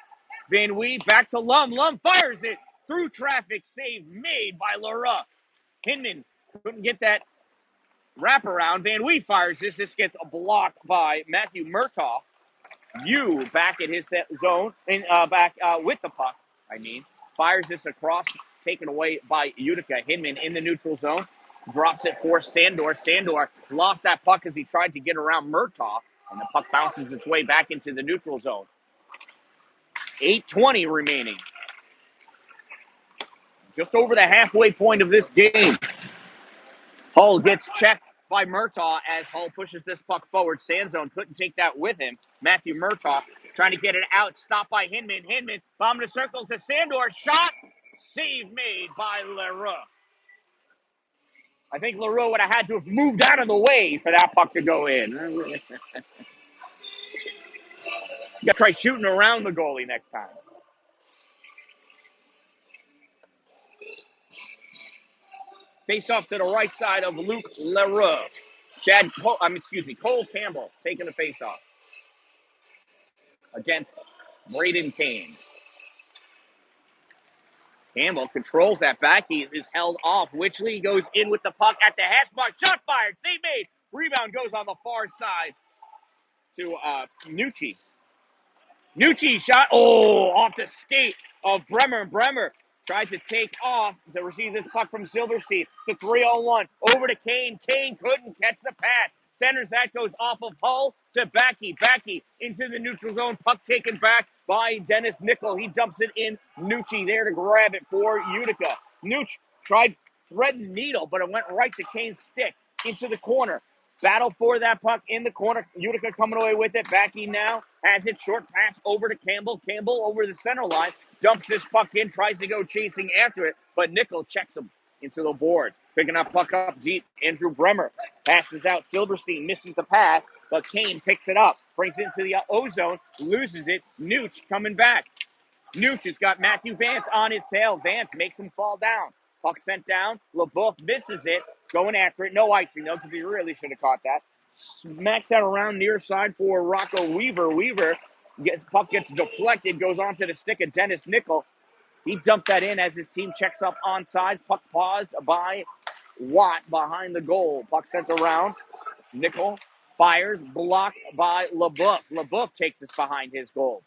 Van Wee back to Lum. Lum fires it through traffic. Save made by Lara. Hinman couldn't get that wraparound. Van Wee fires this. This gets blocked by Matthew Murtaugh. You back at his zone, back with the puck, fires this across, taken away by Utica. Hinman in the neutral zone, drops it for Sandor. Sandor lost that puck as he tried to get around Murtaugh, and the puck bounces its way back into the neutral zone. 8:20 remaining. Just over the halfway point of this game. Hull gets checked by Murtaugh as Hull pushes this puck forward. Sandzone couldn't take that with him. Matthew Murtaugh trying to get it out. Stopped by Hinman. Hinman bombed a circle to Sandor. Shot. Save made by Leroux. I think Leroux would have had to have moved out of the way for that puck to go in. You got to try shooting around the goalie next time. Face off to the right side of Luke Leroux. Cole Campbell taking the face off against Braden Kane. Campbell controls that back. He is held off. Witchley goes in with the puck at the hash mark. Shot fired. Save made. Rebound goes on the far side to Nucci. Nucci shot. Oh, off the skate of Bremer. Bremer tried to take off to receive this puck from Silverstein. It's a 3-on-1. Over to Kane. Kane couldn't catch the pass. Centers that, goes off of Hull to Backey. Backey into the neutral zone. Puck taken back by Dennis Nickel. He dumps it in. Nucci there to grab it for Utica. Nucci tried threading needle, but it went right to Kane's stick into the corner. Battle for that puck in the corner. Utica coming away with it. Backey now has it. Short pass over to Campbell. Campbell over the center line. Dumps this puck in. Tries to go chasing after it, but Nickel checks him into the board. Picking that puck up deep. Andrew Bremer passes out. Silverstein misses the pass, but Kane picks it up. Brings it into the O-zone. Loses it. Nucci coming back. Nucci has got Matthew Vance on his tail. Vance makes him fall down. Puck sent down. LeBeouf misses it. Going after it. No icing, though, because he really should have caught that. Smacks that around near side for Rocco Weaver. Weaver puck gets deflected. Goes onto the stick of Dennis Nickel. He dumps that in as his team checks up onside. Puck paused by Watt behind the goal. Puck sent around. Nickel fires. Blocked by LeBeouf. LeBeouf takes us behind his goal.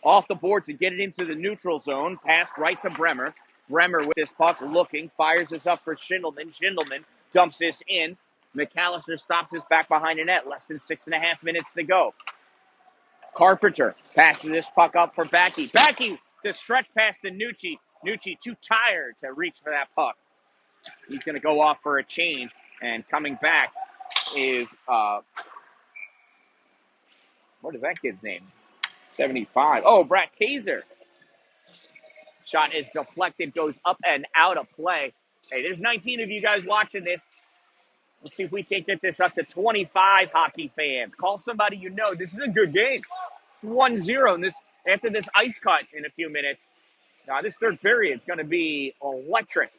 Off the boards to get it into the neutral zone. Passed right to Bremer. Bremer with this puck looking. Fires this up for Schindelman. Schindelman dumps this in. McAllister stops this back behind the net. Less than 6.5 minutes to go. Carpenter passes this puck up for Backey. Backey to stretch past to Nucci. Nucci too tired to reach for that puck. He's going to go off for a change. And coming back is, what is that kid's name? 75. Oh, Brad Kaiser. Shot is deflected, goes up and out of play. Hey, there's 19 of you guys watching this. Let's see if we can get this up to 25 hockey fans. Call somebody you know. This is a good game. 1-0 in this, after this ice cut in a few minutes. Now, this third period is going to be electric.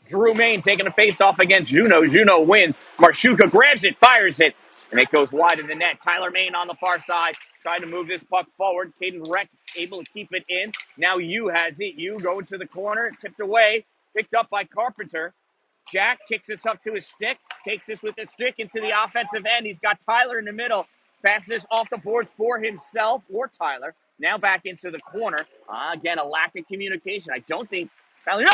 Drew Main taking a face-off against Juneau. Juneau wins. Marshuka grabs it, fires it, and it goes wide of the net. Tyler Main on the far side, trying to move this puck forward. Caden Reck able to keep it in. Now Yu has it. Yu going to the corner, tipped away, picked up by Carpenter. Jack kicks this up to his stick, takes this with his stick into the offensive end. He's got Tyler in the middle. Passes this off the boards for himself or Tyler. Now back into the corner. Again, a lack of communication. I don't think Tyler. No!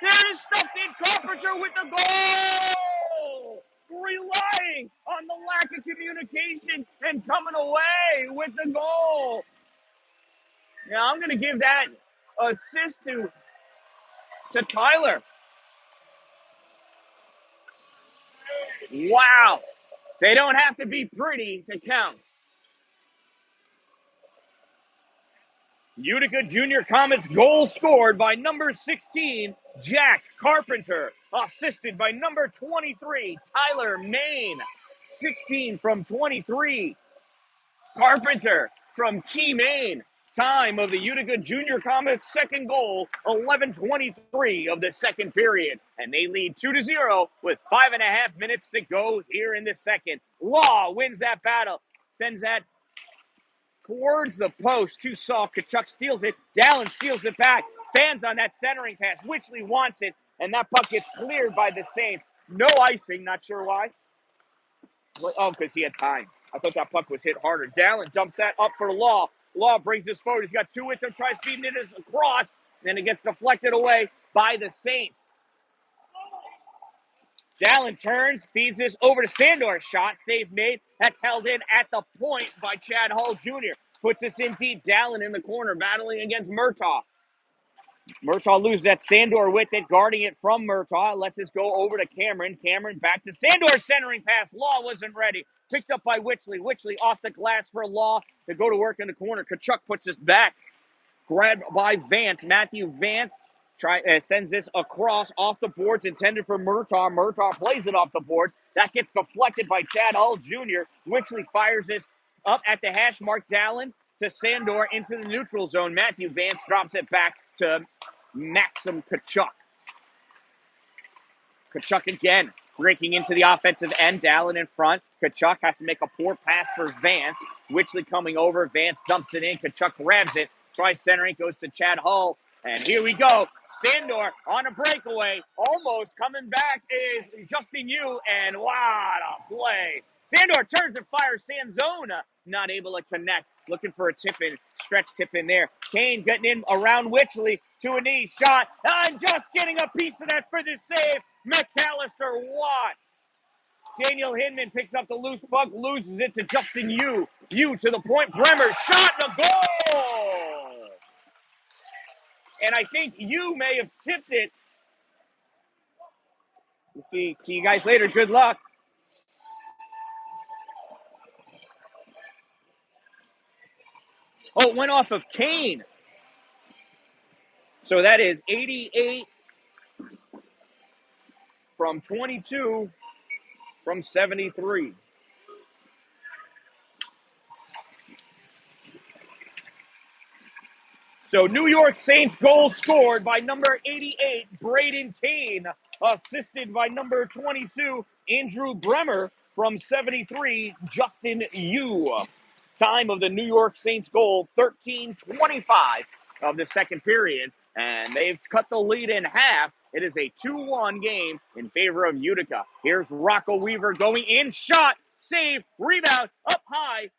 There it is, stuffed in. Carpenter with the goal! Relying on the lack of communication and coming away with the goal. Yeah, I'm going to give that assist to Tyler. Wow. They don't have to be pretty to count. Utica Junior Comets goal scored by number 16, Jack Carpenter. Assisted by number 23, Tyler Main. 16 from 23. Carpenter from Team Maine. Time of the Utica Junior Comets' second goal, 11:23 of the second period. And they lead 2-0 with 5.5 minutes to go here in the second. Law wins that battle. Sends that towards the post to Saul. Kachuk steals it. Dallin steals it back. Fans on that centering pass. Witchley wants it. And that puck gets cleared by the Saints. No icing. Not sure why. Oh, because he had time. I thought that puck was hit harder. Dallin dumps that up for Law. Law brings this forward. He's got two with him. Tries feeding it across. And then it gets deflected away by the Saints. Dallin turns, feeds this over to Sandor. Shot, save made. That's held in at the point by Chad Hull Jr. Puts this in deep. Dallin in the corner, battling against Murtaugh. Murtaugh loses that. Sandor with it, guarding it from Murtaugh. Lets this go over to Cameron. Cameron back to Sandor, centering pass. Law wasn't ready. Picked up by Witchley. Witchley off the glass for Law to go to work in the corner. Kachuk puts this back. Grabbed by Vance. Matthew Vance sends this across off the boards, intended for Murtaugh. Murtaugh plays it off the board. That gets deflected by Chad Hull Jr. Witchley fires this up at the hash mark. Dallin to Sandor into the neutral zone. Matthew Vance drops it back to Maxim Kachuk. Kachuk again, breaking into the offensive end. Dallin in front. Kachuk has to make a poor pass for Vance. Witchley coming over. Vance dumps it in. Kachuk grabs it. Tries centering. Goes to Chad Hull. And here we go. Sandor on a breakaway. Almost coming back is Justin Yu. And what a play. Sandor turns and fires. Sanzona not able to connect. Looking for a tip-in, stretch tip-in there. Kane getting in around Witchley to a knee shot. And just getting a piece of that for the save. McAllister Watt. Daniel Hinman picks up the loose puck, loses it to Justin Yu. Yu to the point. Bremer shot and a goal. And I think Yu may have tipped it. We'll see you guys later. Good luck. Oh, it went off of Kane. So that is 88 from 22 from 73. So New York Saints goal scored by number 88, Braden Kane, assisted by number 22, Andrew Bremer, from 73, Justin Yu. Time of the New York Saints goal, 13:25 of the second period, and they've cut the lead in half. It is a 2-1 game in favor of Utica. Here's Rocco Weaver going in, shot, save, rebound, up high.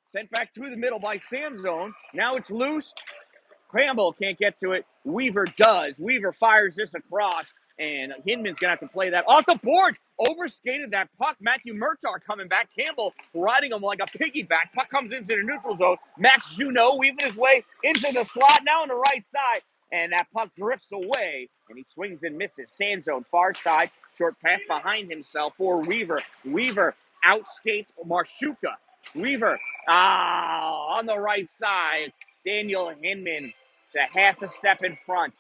Sent back through the middle by Samzone. Now it's loose. Campbell can't get to it. Weaver does. Weaver fires this across, and Hinman's going to have to play that off the board. Overskated that puck. Matthew Murtaugh coming back. Campbell riding him like a piggyback. Puck comes into the neutral zone. Max Juneau weaving his way into the slot, now on the right side, and that puck drifts away, and he swings and misses. Sandzone, far side. Short pass behind himself for Weaver. Weaver outskates Marshuka. Weaver, on the right side. Daniel Hinman to half a step in front.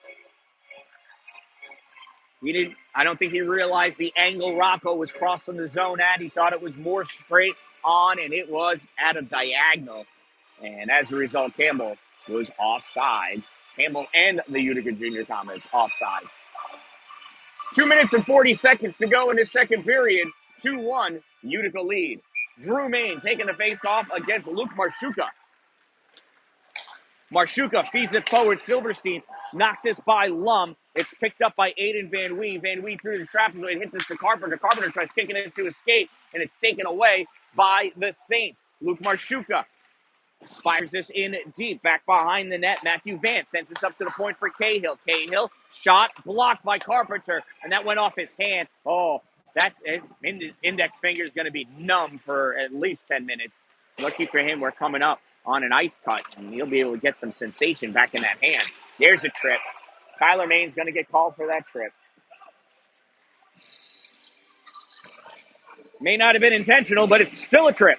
I don't think he realized the angle Rocco was crossing the zone at. He thought it was more straight on, and it was at a diagonal. And as a result, Campbell was offsides. Campbell and the Utica Junior Comets offsides. 2 minutes and 40 seconds to go in this second period. 2-1, Utica lead. Drew Main taking the face-off against Luke Marshuka. Marshuka feeds it forward. Silverstein knocks this by Lum. It's picked up by Aiden Van Wee. Van Wee through the trapezoid, hits it to Carpenter. Carpenter tries kicking it to escape, and it's taken away by the Saints. Luke Marshuka fires this in deep, back behind the net. Matthew Vance sends this up to the point for Cahill. Cahill, shot blocked by Carpenter, and that went off his hand. Oh, that's his index finger is going to be numb for at least 10 minutes. Lucky for him, we're coming up on an ice cut, and he'll be able to get some sensation back in that hand. There's a trip. Tyler Main's going to get called for that trip. May not have been intentional, but it's still a trip.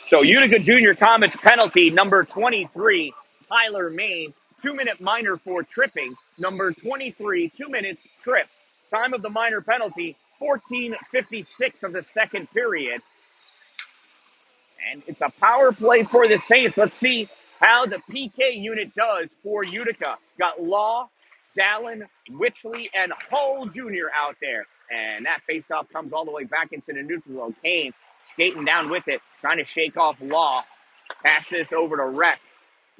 So Utica Junior Comets penalty, number 23, Tyler Main. 2-minute minor for tripping. Number 23, 2 minutes, trip. Time of the minor penalty, 14:56 of the second period. And it's a power play for the Saints. Let's see how the PK unit does for Utica. Got Law, Dalin, Witchley, and Hull Jr. out there. And that faceoff comes all the way back into the neutral zone. Kane skating down with it, trying to shake off Law. Pass this over to Rex.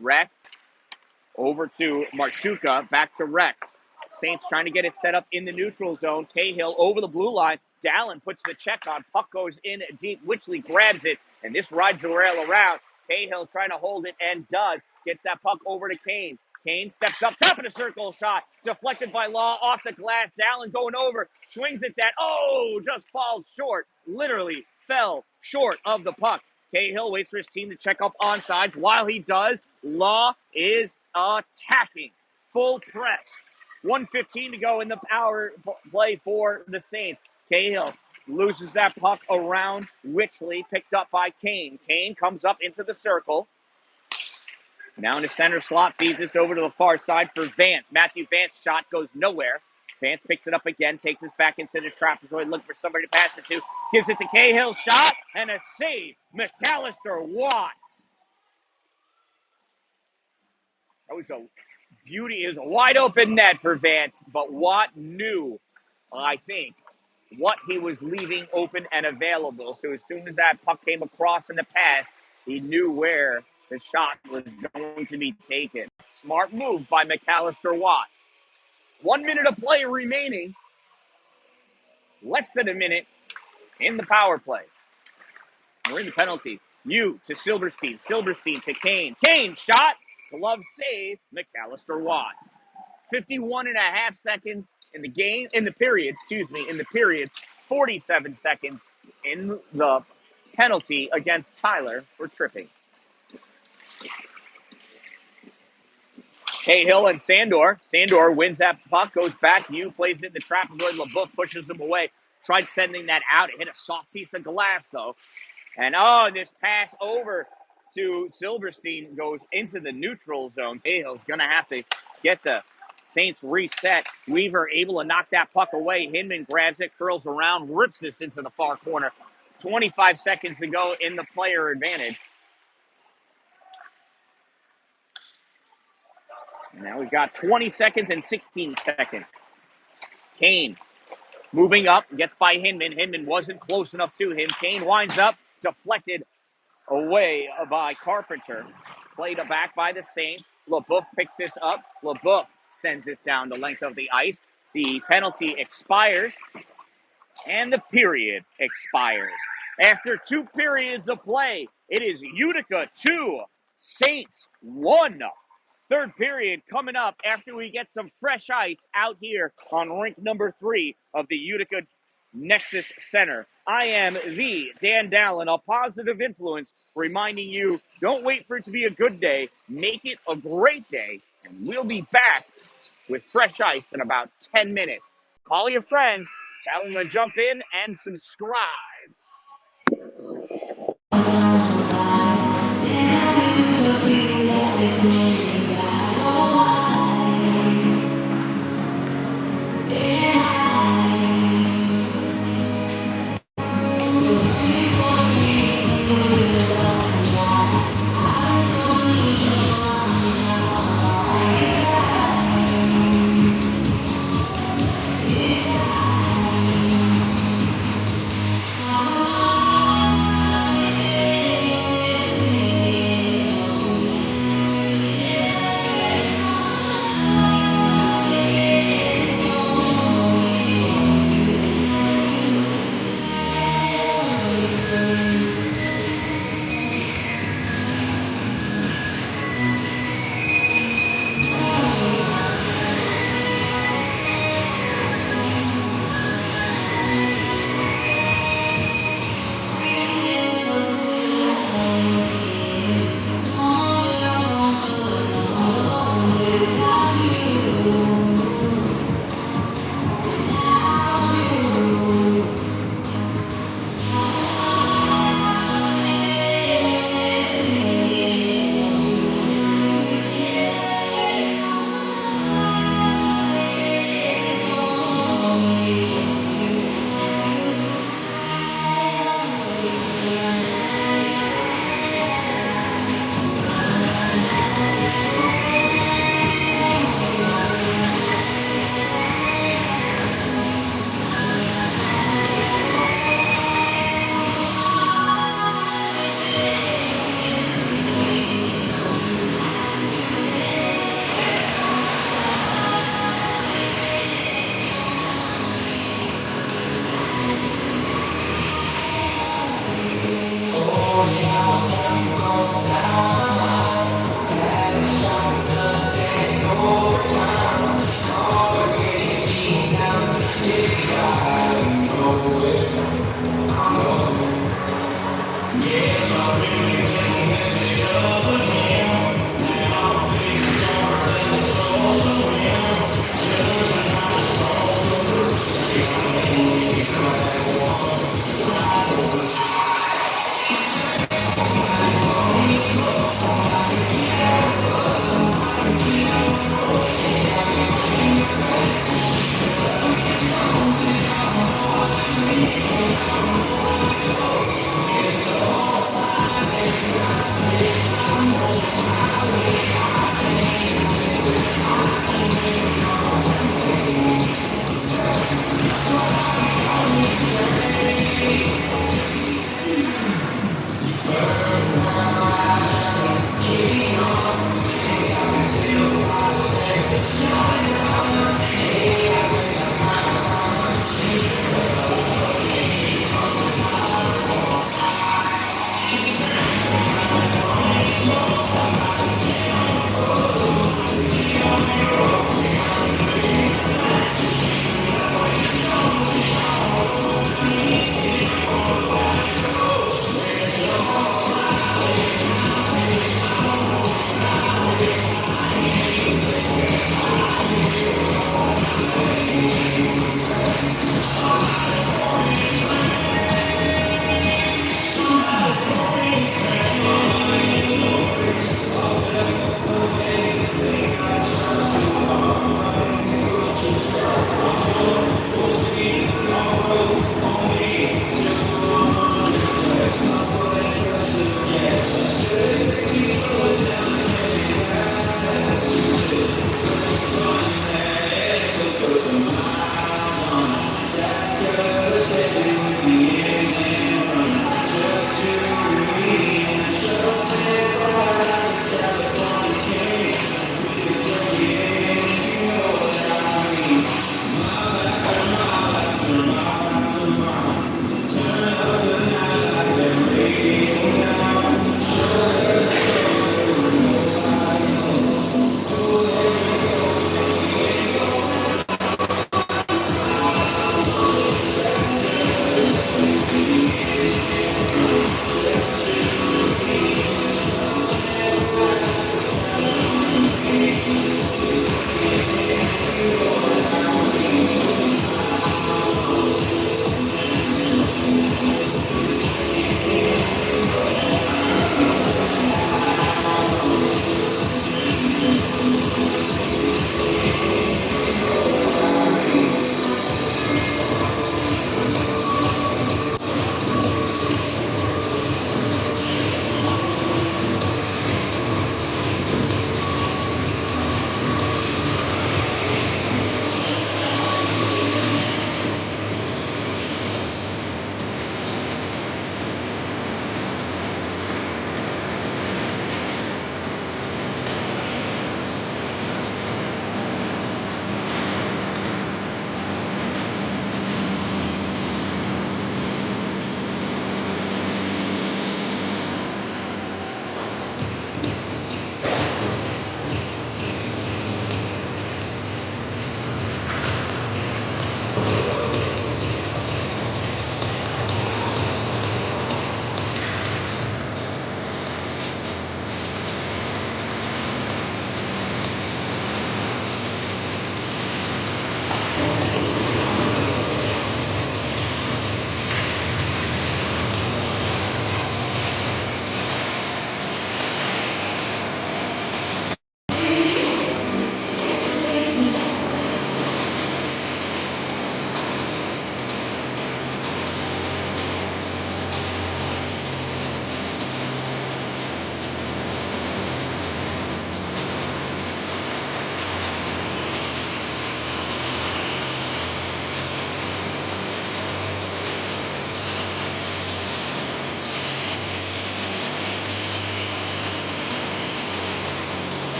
Rex over to Marshuka, back to Rex. Saints trying to get it set up in the neutral zone. Cahill over the blue line. Dallin puts the check on. Puck goes in deep. Witchley grabs it, and this rides the rail around. Cahill trying to hold it, and does. Gets that puck over to Kane. Kane steps up, top of the circle shot. Deflected by Law, off the glass. Dallin going over, swings at that. Oh, just falls short. Literally fell short of the puck. Cahill waits for his team to check up onsides. While he does, Law is attacking. Full press. 1:15 to go in the power play for the Saints. Cahill loses that puck around Witchley, picked up by Kane. Kane comes up into the circle. Now in the center slot, feeds this over to the far side for Vance. Matthew Vance shot goes nowhere. Vance picks it up again, takes us back into the trapezoid, looking for somebody to pass it to. Gives it to Cahill, shot, and a save. McAllister Watt. That was a beauty. It was a wide open net for Vance, but Watt knew, I think, what he was leaving open and available. So as soon as that puck came across in the pass, he knew where the shot was going to be taken. Smart move by McAllister Watt. 1 minute of play remaining. Less than a minute in the power play. We're in the penalty. You to Silverstein. Silverstein to Kane. Kane shot. Glove save. McAllister Watt. 51 and a half seconds in the game, in the period, 47 seconds in the penalty against Tyler for tripping. Cahill and Sandor. Sandor wins that puck, goes back. You plays it in the trapezoid. LeBouf pushes him away. Tried sending that out. It hit a soft piece of glass, though. And this pass over to Silverstein goes into the neutral zone. Cahill's going to have to get the Saints reset. Weaver able to knock that puck away. Hinman grabs it, curls around, rips this into the far corner. 25 seconds to go in the player advantage. Now we've got 20 seconds and 16 seconds. Kane moving up, gets by Hinman. Hinman wasn't close enough to him. Kane winds up, deflected away by Carpenter. Played back by the Saints. LeBouf picks this up. LeBouf sends this down the length of the ice. The penalty expires, and the period expires. After 2 periods of play, it is Utica 2, Saints 1. Third period coming up after we get some fresh ice out here on rink number 3 of the Utica Nexus Center. I am the Dan-Dalin, a positive influence, reminding you, don't wait for it to be a good day. Make it a great day, and we'll be back with fresh ice in about 10 minutes. Call your friends, tell them to jump in and subscribe.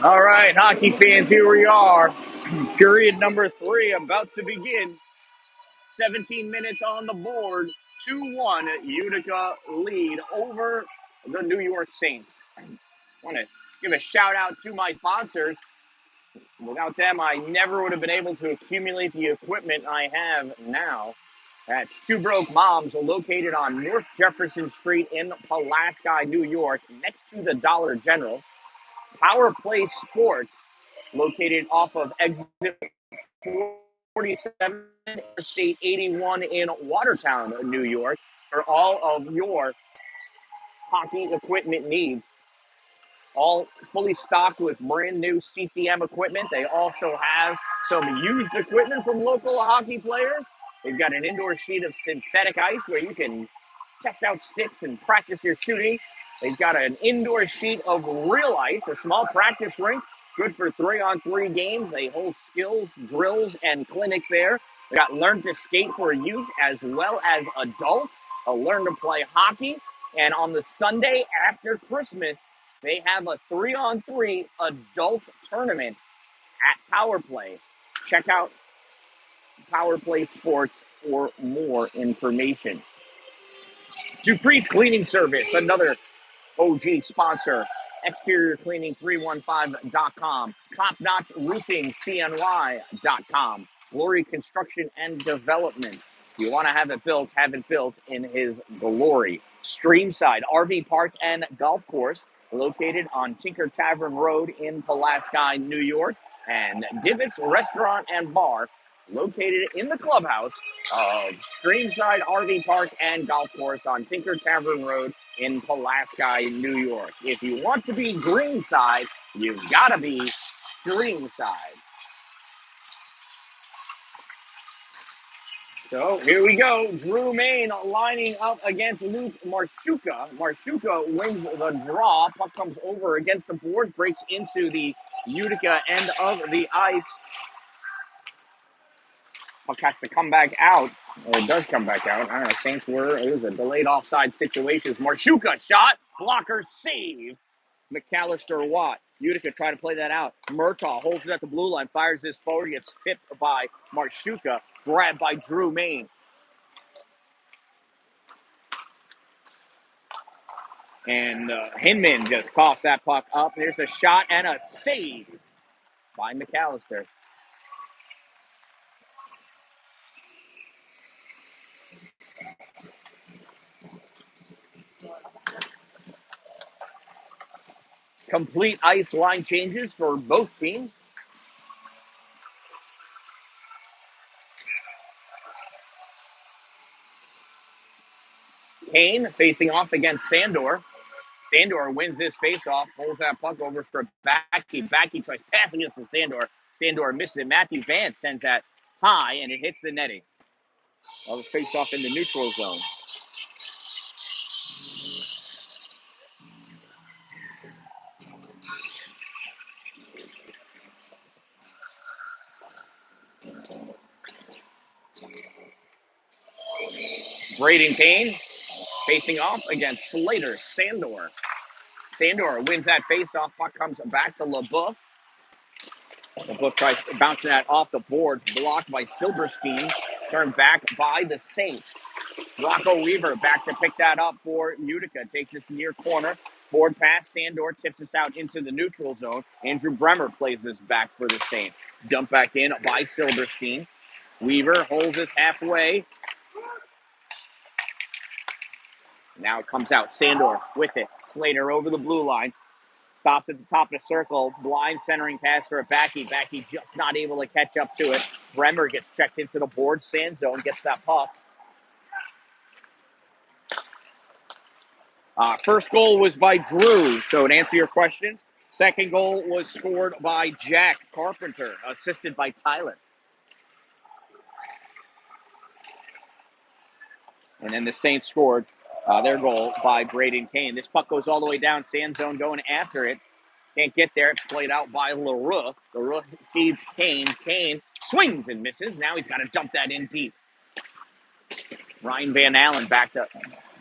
All right, hockey fans, here we are. Period number 3 about to begin. 17 minutes on the board. 2-1 Utica lead over the New York Saints. I want to give a shout out to my sponsors. Without them, I never would have been able to accumulate the equipment I have now. That's Two Broke Moms, located on North Jefferson Street in Pulaski, New York, next to the Dollar General. Power Play Sports, located off of exit 47, Interstate 81 in Watertown, New York, for all of your hockey equipment needs. All fully stocked with brand new CCM equipment. They also have some used equipment from local hockey players. They've got an indoor sheet of synthetic ice where you can test out sticks and practice your shooting. They've got an indoor sheet of real ice, a small practice rink, good for 3-on-3 games. They hold skills, drills, and clinics there. They got Learn to Skate for youth as well as adults. Learn to play hockey. And on the Sunday after Christmas, they have a 3-on-3 adult tournament at Power Play. Check out Power Play Sports for more information. Dupree's Cleaning Service, another OG sponsor. Exterior Cleaning 315.com. Top Notch Roofing CNY.com. Glory Construction and Development. If you want to have it built in his glory. Streamside RV Park and Golf Course, located on Tinker Tavern Road in Pulaski, New York. And Divots Restaurant and Bar, located in the clubhouse of Streamside RV Park and Golf Course on Tinker Tavern Road in Pulaski, New York. If you want to be greenside, you've got to be streamside. So here we go. Drew Main lining up against Luke Marshuka. Marshuka wins the draw. Puck comes over against the board, breaks into the Utica end of the ice. Puck has to come back out, or it does come back out. I don't know. Saints it was a delayed offside situation. Marshuka shot, blocker save. McAllister Watt. Utica trying to play that out. Murtaugh holds it at the blue line, fires this forward, gets tipped by Marshuka, grabbed by Drew Main. And Hinman just coughs that puck up. There's a shot and a save by McAllister. Complete ice line changes for both teams. Kane facing off against Sandor. Sandor wins this faceoff, pulls that puck over for Backy. Backy tries passing against the Sandor. Sandor misses it. Matthew Vance sends that high, and it hits the netting. That was faceoff in the neutral zone. Braden Kane facing off against Slater Sandor. Sandor wins that faceoff. Puck comes back to LeBoeuf. LeBoeuf tries bouncing that off the boards, blocked by Silverstein. Turned back by the Saints. Rocco Weaver back to pick that up for Utica. Takes this near corner. Board pass. Sandor tips us out into the neutral zone. Andrew Bremer plays this back for the Saints. Dump back in by Silverstein. Weaver holds us halfway. Now it comes out. Sandor with it. Slater over the blue line. Stops at the top of the circle. Blind centering pass for a Backy. Backy just not able to catch up to it. Bremer gets checked into the board. Sand zone gets that puck. First goal was by Drew. So to answer your questions, second goal was scored by Jack Carpenter, assisted by Tyler. And then the Saints scored their goal by Braden Kane. This puck goes all the way down. Sand zone going after it. Can't get there. It's played out by LaRue. LaRue feeds Kane. Kane swings and misses. Now he's got to dump that in deep. Ryan Van Allen back to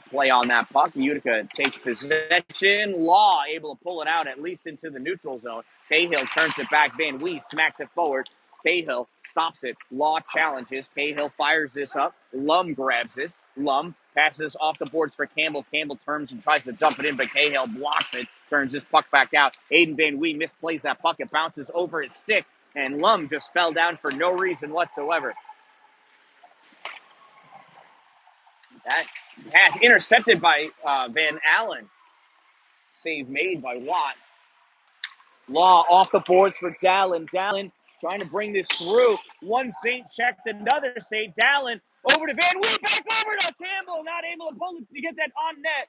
play on that puck. Utica takes possession. Law able to pull it out at least into the neutral zone. Cahill turns it back. Van Wee smacks it forward. Cahill stops it. Law challenges. Cahill fires this up. Lum grabs this. Lum passes off the boards for Campbell. Campbell turns and tries to dump it in, but Cahill blocks it. Turns this puck back out. Aiden Van Wee misplays that puck. It bounces over his stick, and Lum just fell down for no reason whatsoever. That pass intercepted by Van Allen. Save made by Watt. Law off the boards for Dalin. Dalin trying to bring this through. One Saint checked another Saint. Dalin over to Van Wee, back over to Campbell. Not able to pull it to get that on net.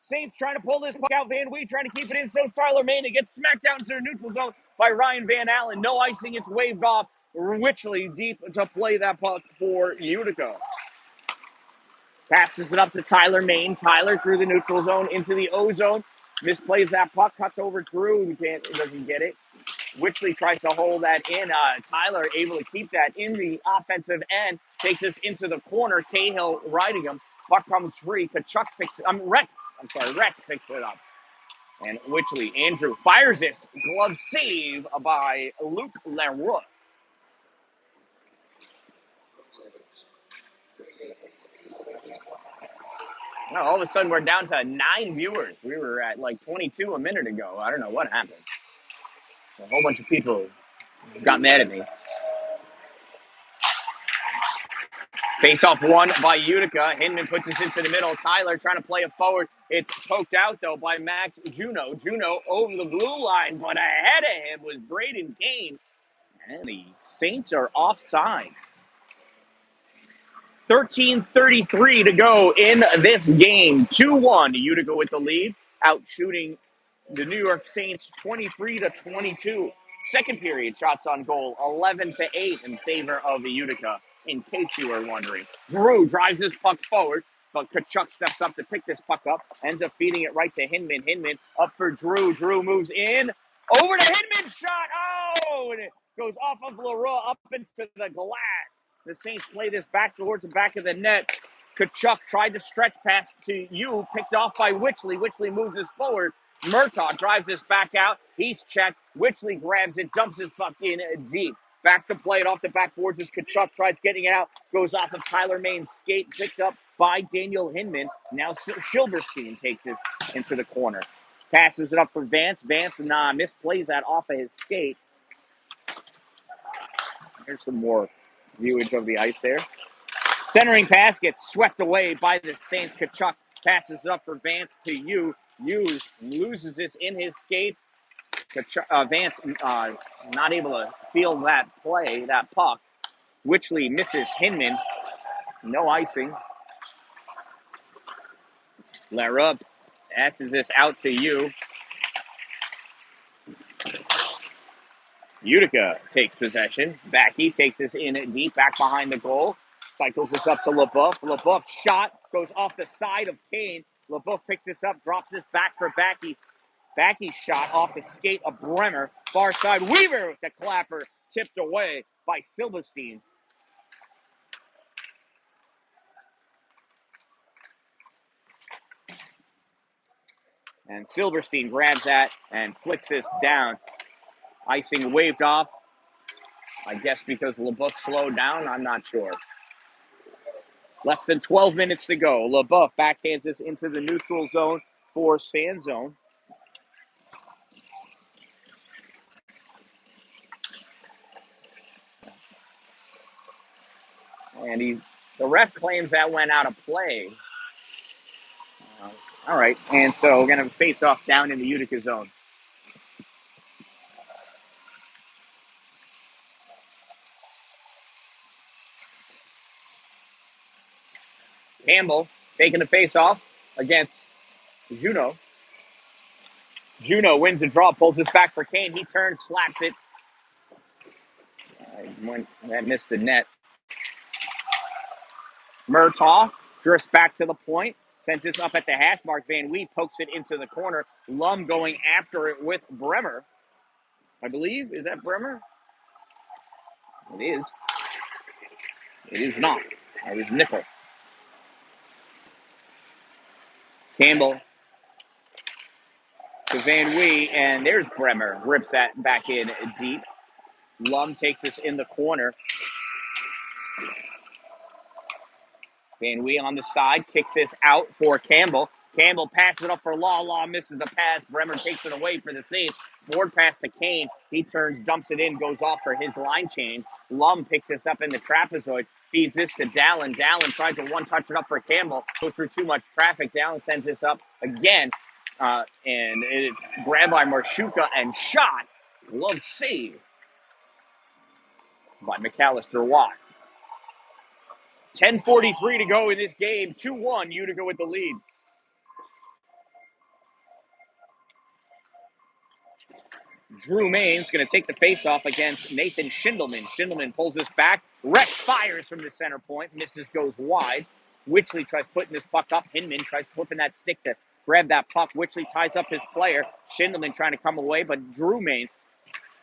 Saints trying to pull this puck out. Van Wee trying to keep it in. So Tyler Maine. It gets smacked down into the neutral zone by Ryan Van Allen. No icing. It's waved off. Witchley deep to play that puck for Utica. Passes it up to Tyler Maine. Tyler through the neutral zone into the O zone. Misplays that puck. Cuts over Drew. He doesn't get it. Witchley tries to hold that in. Tyler able to keep that in the offensive end. Takes us into the corner. Cahill riding him. Puck comes free. Kachuk picks it. Rex picks it up. And Witchley, Andrew fires this. Glove save by Luke Leroy. Well, all of a sudden, we're down to 9 viewers. We were at like 22 a minute ago. I don't know what happened. A whole bunch of people got mad at me. Face off one by Utica. Hinman puts us into the middle. Tyler trying to play it forward. It's poked out, though, by Max Juno. Juno over the blue line, but ahead of him was Braden Kane. And the Saints are offside. 13:33 to go in this game. 2-1. Utica with the lead, out shooting the New York Saints 23-22. Second period shots on goal 11-8 in favor of the Utica, in case you were wondering. Drew drives this puck forward, but Kachuk steps up to pick this puck up, ends up feeding it right to Hinman. Hinman up for Drew. Drew moves in, over to Hinman, shot, oh, and it goes off of Leroy up into the glass. The Saints play this back towards the back of the net. Kachuk tried to stretch pass to you, picked off by Witchley. Witchley moves this forward. Murtaugh drives this back out. He's checked. Witchley grabs it, dumps his puck in deep. Back to play it off the backboards as Kachuk tries getting it out. Goes off of Tyler Maine's skate, picked up by Daniel Hinman. Now Silverstein takes this into the corner. Passes it up for Vance. Vance misplays that off of his skate. Here's some more viewage of the ice there. Centering pass gets swept away by the Saints. Kachuk passes it up for Vance to you. Hughes loses this in his skates. Vance not able to field that play, that puck. Witchley misses Hinman. No icing. Larup passes this out to you. Utica takes possession. He takes this in deep, back behind the goal. Cycles this up to LaBeouf. LaBeouf shot goes off the side of Kane. LaBeouf picks this up, drops this back for Backey. Backey shot off the skate of Bremer. Far side, Weaver with the clapper, tipped away by Silverstein. And Silverstein grabs that and flicks this down. Icing waved off. I guess because LaBeouf slowed down, I'm not sure. Less than 12 minutes to go. LaBeouf backhands this into the neutral zone for Sand Zone. And the ref claims that went out of play. All right, and so we're going to face off down in the Utica zone. Campbell taking the face off against Juno. Juno wins the draw, pulls this back for Kane. He turns, slaps it. That missed the net. Murtaugh drifts back to the point, sends this up at the hash mark. Van Wee pokes it into the corner. Lum going after it with Bremer. I believe. Is that Bremer? It is. It is not. It was Nickel. Campbell to Van Wee, and there's Bremer. Rips that back in deep. Lum takes this in the corner. Van Wee on the side, kicks this out for Campbell. Campbell passes it up for Law. Law misses the pass. Bremer takes it away for the save. Board pass to Kane. He turns, dumps it in, goes off for his line change. Lum picks this up in the trapezoid, feeds this to Dalin. Dalin tries to one-touch it up for Campbell. Goes through too much traffic. Dalin sends this up again. And it grabbed by Marshuka and shot. Glove save by McAllister Watt. 10:43 to go in this game. 2-1, Utica with the lead. Drew Main's going to take the faceoff against Nathan Schindelman. Schindelman pulls this back. Rec fires from the center point. Misses, goes wide. Witchley tries putting this puck up. Hinman tries flipping that stick to grab that puck. Witchley ties up his player. Schindelman trying to come away, but Drew Main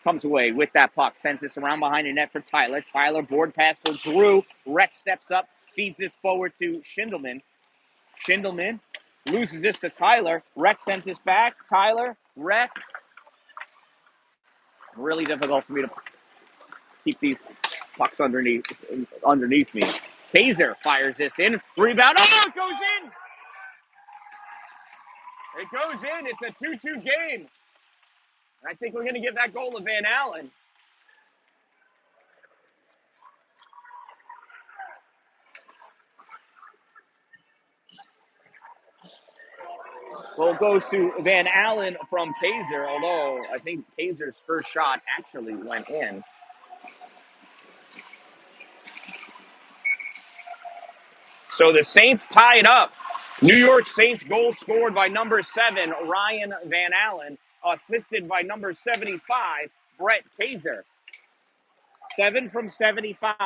comes away with that puck. Sends this around behind the net for Tyler. Tyler board pass for Drew. Rec steps up. Feeds this forward to Schindelman. Schindelman loses this to Tyler. Rec sends this back. Tyler. Rec. Really difficult for me to keep these pucks underneath me. Kaiser fires this in. Rebound. Oh, it goes in. It goes in. It's a 2-2 game. And I think we're going to give that goal to Van Allen. Well, it goes to Van Allen from Kaiser, although I think Kaiser's first shot actually went in. So the Saints tie it up. New York Saints goal scored by number 7, Ryan Van Allen, assisted by number 75, Brett Kaiser. 7 from 75.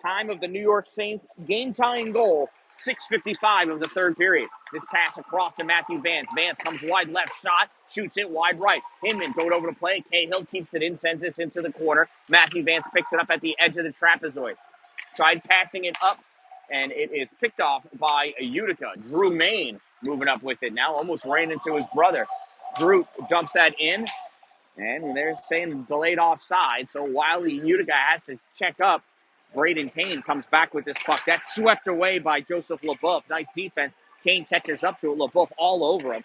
Time of the New York Saints game-tying goal, 6:55 of the third period. This pass across to Matthew Vance. Vance comes wide left shot, shoots it wide right. Hinman going over to play. Cahill keeps it in, sends this into the corner. Matthew Vance picks it up at the edge of the trapezoid. Tried passing it up, and it is picked off by Utica. Drew Main moving up with it now, almost ran into his brother. Drew dumps that in, and they're saying delayed offside. So while Utica has to check up, Braden Kane comes back with this puck. That's swept away by Joseph LeBeouf. Nice defense. Kane catches up to it. LeBeouf all over him.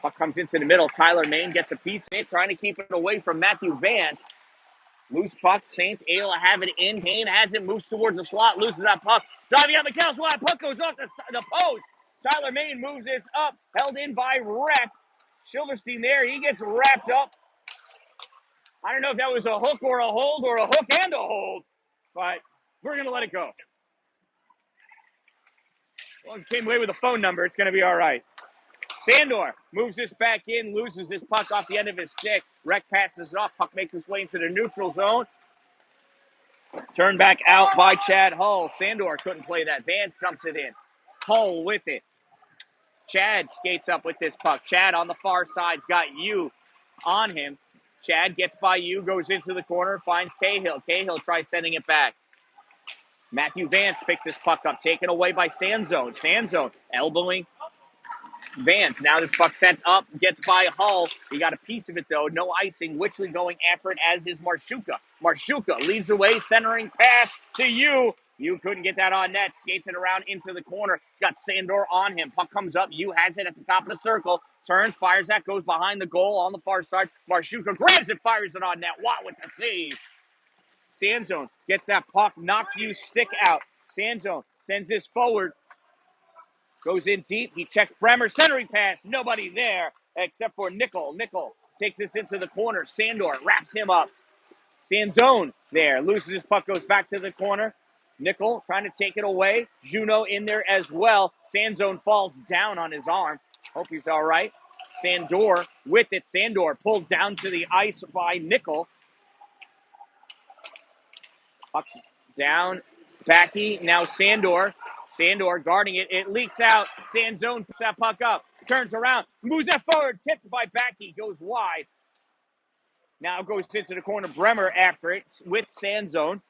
Puck comes into the middle. Tyler Main gets a piece of it, trying to keep it away from Matthew Vance. Loose puck. Saints able to have it in. Kane has it, moves towards the slot, loses that puck. Diving out McAllister. That puck goes off the post. Tyler Main moves this up, held in by Rec. Silverstein there. He gets wrapped up. I don't know if that was a hook or a hold or a hook and a hold, but we're going to let it go. As long as it came away with a phone number, it's going to be all right. Sandor moves this back in, loses this puck off the end of his stick. Rec passes it off. Puck makes its way into the neutral zone. Turned back out by Chad Hull. Sandor couldn't play that. Vance dumps it in. Hull with it. Chad skates up with this puck. Chad on the far side's got you on him. Chad gets by you, goes into the corner, finds Cahill. Cahill tries sending it back. Matthew Vance picks his puck up, taken away by Sanzone. Sanzone elbowing Vance. Now this puck sent up, gets by Hull. He got a piece of it, though. No icing. Witchley going after it, as is Marshuka. Marshuka leads the way, centering pass to you. You couldn't get that on net. Skates it around into the corner. He's got Sandor on him. Puck comes up. You has it at the top of the circle. Turns, fires that, goes behind the goal on the far side. Marshuka grabs it, fires it on net. Watt with the save. Sanzone gets that puck, knocks you stick out. Sanzone sends this forward. Goes in deep. He checks Bremer. Centering pass. Nobody there except for Nickel. Nickel takes this into the corner. Sandor wraps him up. Sanzone there. Loses his puck. Goes back to the corner. Nickel trying to take it away. Juno in there as well. Sanzone falls down on his arm. Hope he's all right. Sandor with it. Sandor pulled down to the ice by Nickel. Puck's down. Backy. Now Sandor. Sandor guarding it. It leaks out. Sanzone picks that puck up. Turns around. Moves that forward. Tipped by Backy. Goes wide. Now goes into the corner. Bremer after it with Sanzone.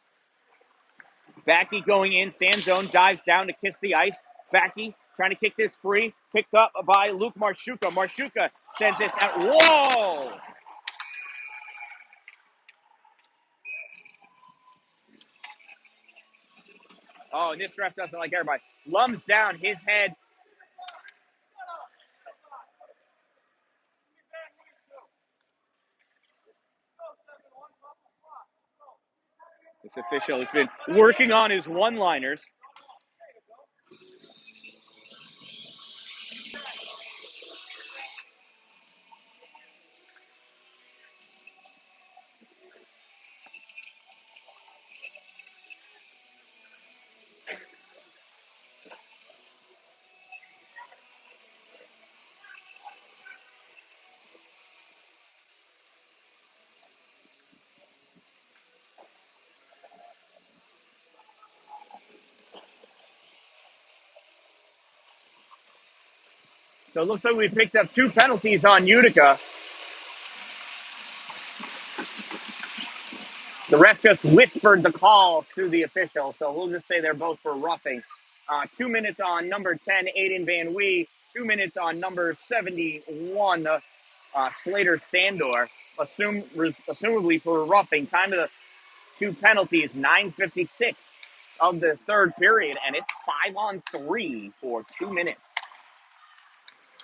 Backy going in. Sanzone dives down to kiss the ice. Backy trying to kick this free. Picked up by Luke Marshuka. Marshuka sends this out. Whoa! Oh, and this ref doesn't like everybody. Lum's down. His head This official has been working on his one-liners. So it looks like we picked up 2 penalties on Utica. The ref just whispered the call to the official, so we'll just say they're both for roughing. 2 minutes on number 10, Aiden Van Wee. 2 minutes on number 71, Slater Sandor, assumably for roughing. Time of the 2 penalties, 9:56 of the 3rd period, and it's 5-on-3 for 2 minutes.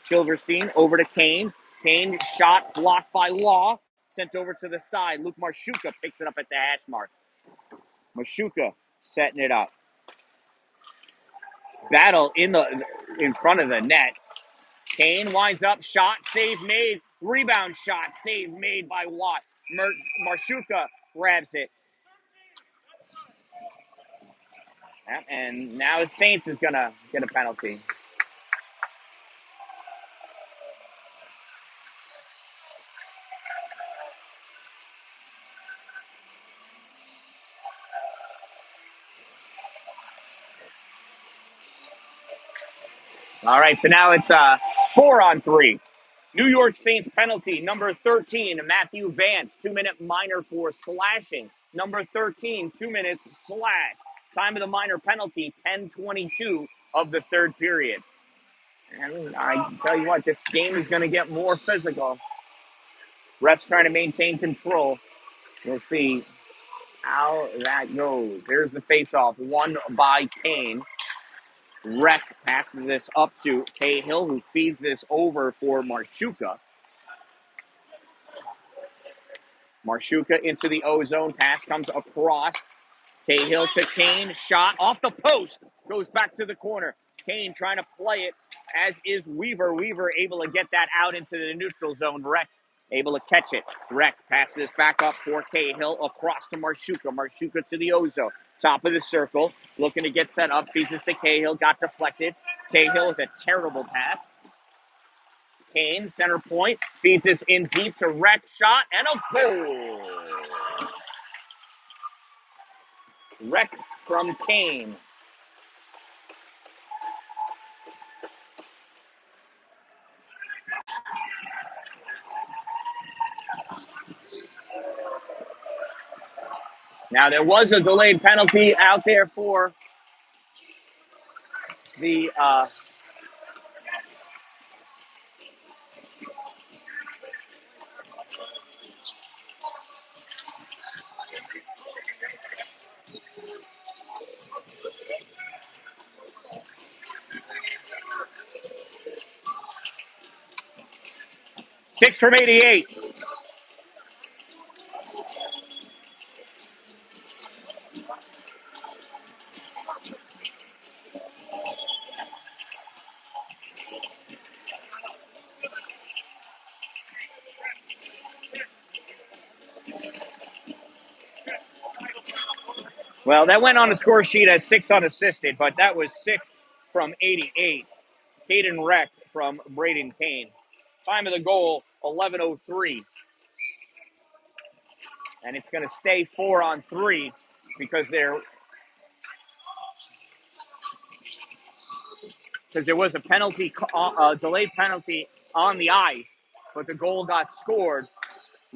Silverstein over to Kane. Kane shot blocked by Law. Sent over to the side. Luke Marshuka picks it up at the hash mark. Marshuka setting it up. Battle in front of the net. Kane winds up. Shot, save made. Rebound shot, save made by Watt. Marshuka grabs it. And now Saints is going to get a penalty. All right, so now it's 4-on-3. New York Saints penalty, number 13, Matthew Vance, 2-minute minor for slashing. Number 13, 2 minutes slash. Time of the minor penalty, 10:22 of the 3rd period. And I tell you what, this game is going to get more physical. Refs trying to maintain control. We'll see how that goes. Here's the face-off, won by Kane. Rec passes this up to Cahill, who feeds this over for Marshuka. Marshuka into the O-zone. Pass comes across. Cahill to Kane. Shot off the post. Goes back to the corner. Kane trying to play it, as is Weaver. Weaver able to get that out into the neutral zone. Rec able to catch it. Rec passes back up for Cahill. Across to Marshuka. Marshuka to the O-zone. Top of the circle. Looking to get set up. Feeds this to Cahill. Got deflected. Cahill with a terrible pass. Kane, center point, feeds this in deep to Rec, shot, and a goal. Rec from Kane. Now, there was a delayed penalty out there for the 6 from 88. Well, that went on the score sheet as 6 unassisted, but that was 6 from 88. Caden Rec from Braden Kane. Time of the goal, 11:03. And it's going to stay 4-on-3 because there was a penalty, delayed penalty on the ice, but the goal got scored.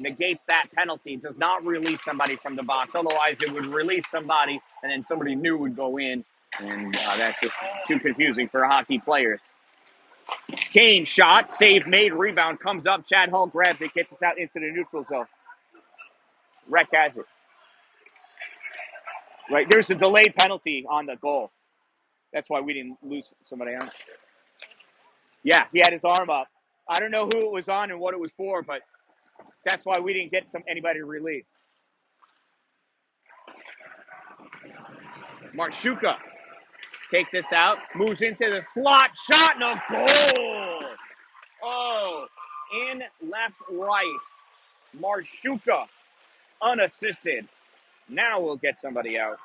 Negates that penalty, does not release somebody from the box. Otherwise, it would release somebody, and then somebody new would go in, and that's just too confusing for hockey players. Kane shot, save made, rebound comes up. Chad Hull grabs it, gets it out into the neutral zone. Rec has it. Right, there's a delayed penalty on the goal. That's why we didn't lose somebody else. Yeah, he had his arm up. I don't know who it was on and what it was for, but that's why we didn't get anybody released. Marshuka takes this out, moves into the slot, shot, and a goal. Oh, in, left, right. Marshuka, unassisted. Now we'll get somebody out.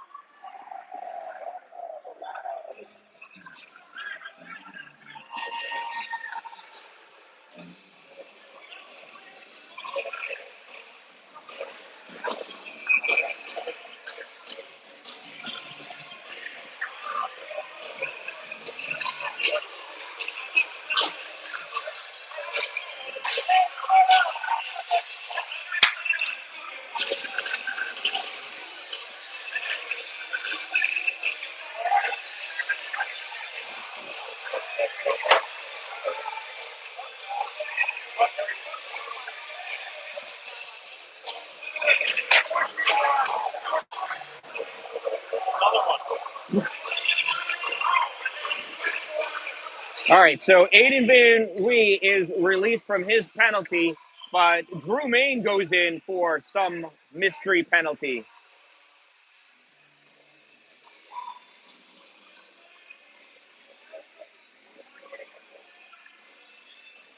All right, so Aiden Van Wee is released from his penalty, but Drew Main goes in for some mystery penalty.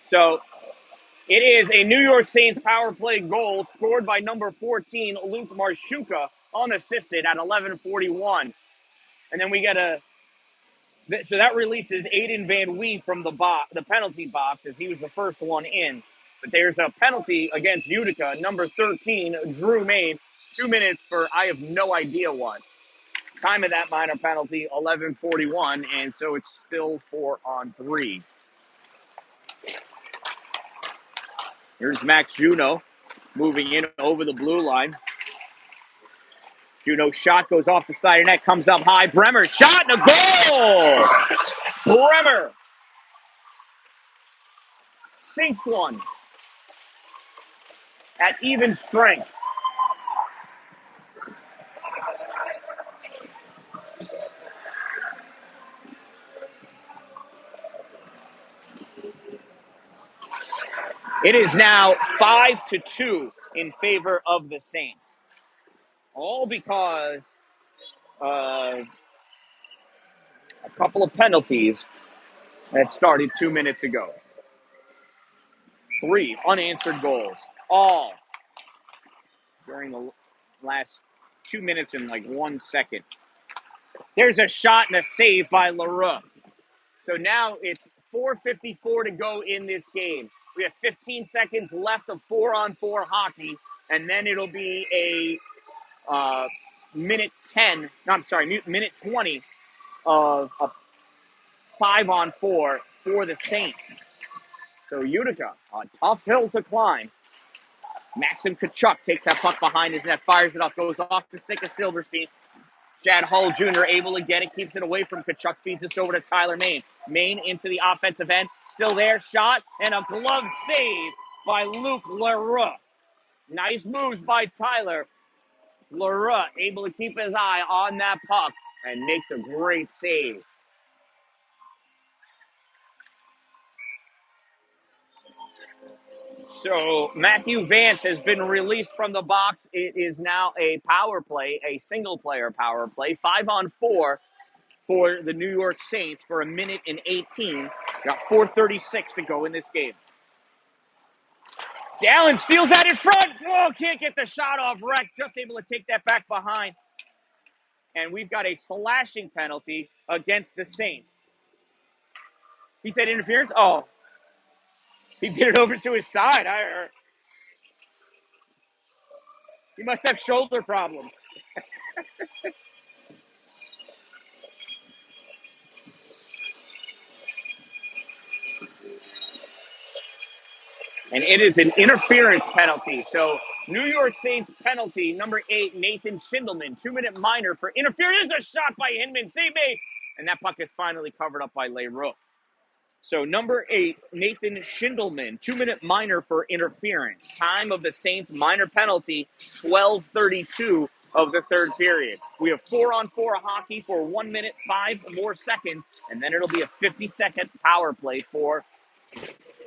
So it is a New York Saints power play goal scored by number 14, Luke Marshuka, unassisted at 11:41. And then we get so that releases Aiden Van Wee from the penalty box, as he was the first one in. But there's a penalty against Utica, number 13, Drew Main, 2 minutes for I have no idea what. Time of that minor penalty, 11:41, and so it's still 4-on-3. Here's Max Juno moving in over the blue line. Juno's shot goes off the side of net, comes up high. Bremer shot and a goal! Bremer sinks one at even strength. It is now 5-2 in favor of the Saints. All because a couple of penalties that started 2 minutes ago. 3 unanswered goals, all during the last 2 minutes and like 1 second. There's a shot and a save by Leroux. So now it's 4:54 to go in this game. We have 15 seconds left of 4-on-4 hockey, and then it'll be a minute 20 of a 5-on-4 for the Saints. So Utica, a tough hill to climb. Maxim Tkachuk takes that puck behind his net, fires it up, goes off the stick of Silverstein. Chad Hull Jr. able to get it, keeps it away from Tkachuk, feeds this over to Tyler Main. Main into the offensive end, still there, shot, and a glove save by Luke Leroux. Nice moves by Tyler. Leroux able to keep his eye on that puck and makes a great save. So Matthew Vance has been released from the box. It is now a power play, a single-player power play, 5-on-4 for the New York Saints for a minute and 18. Got 4:36 to go in this game. Dalin steals that in front. Oh, can't get the shot off. Wreck just able to take that back behind. And we've got a slashing penalty against the Saints. He said interference? Oh, he did it over to his side. He must have shoulder problems. And it is an interference penalty. So New York Saints penalty, number 8, Nathan Schindelman, 2-minute minor for interference. There's a shot by Hinman, save made. And that puck is finally covered up by Leroux. So number 8, Nathan Schindelman, 2-minute minor for interference. Time of the Saints minor penalty, 12:32 of the third period. We have 4-on-4 hockey for 1 minute, 5 more seconds, and then it'll be a 50-second power play for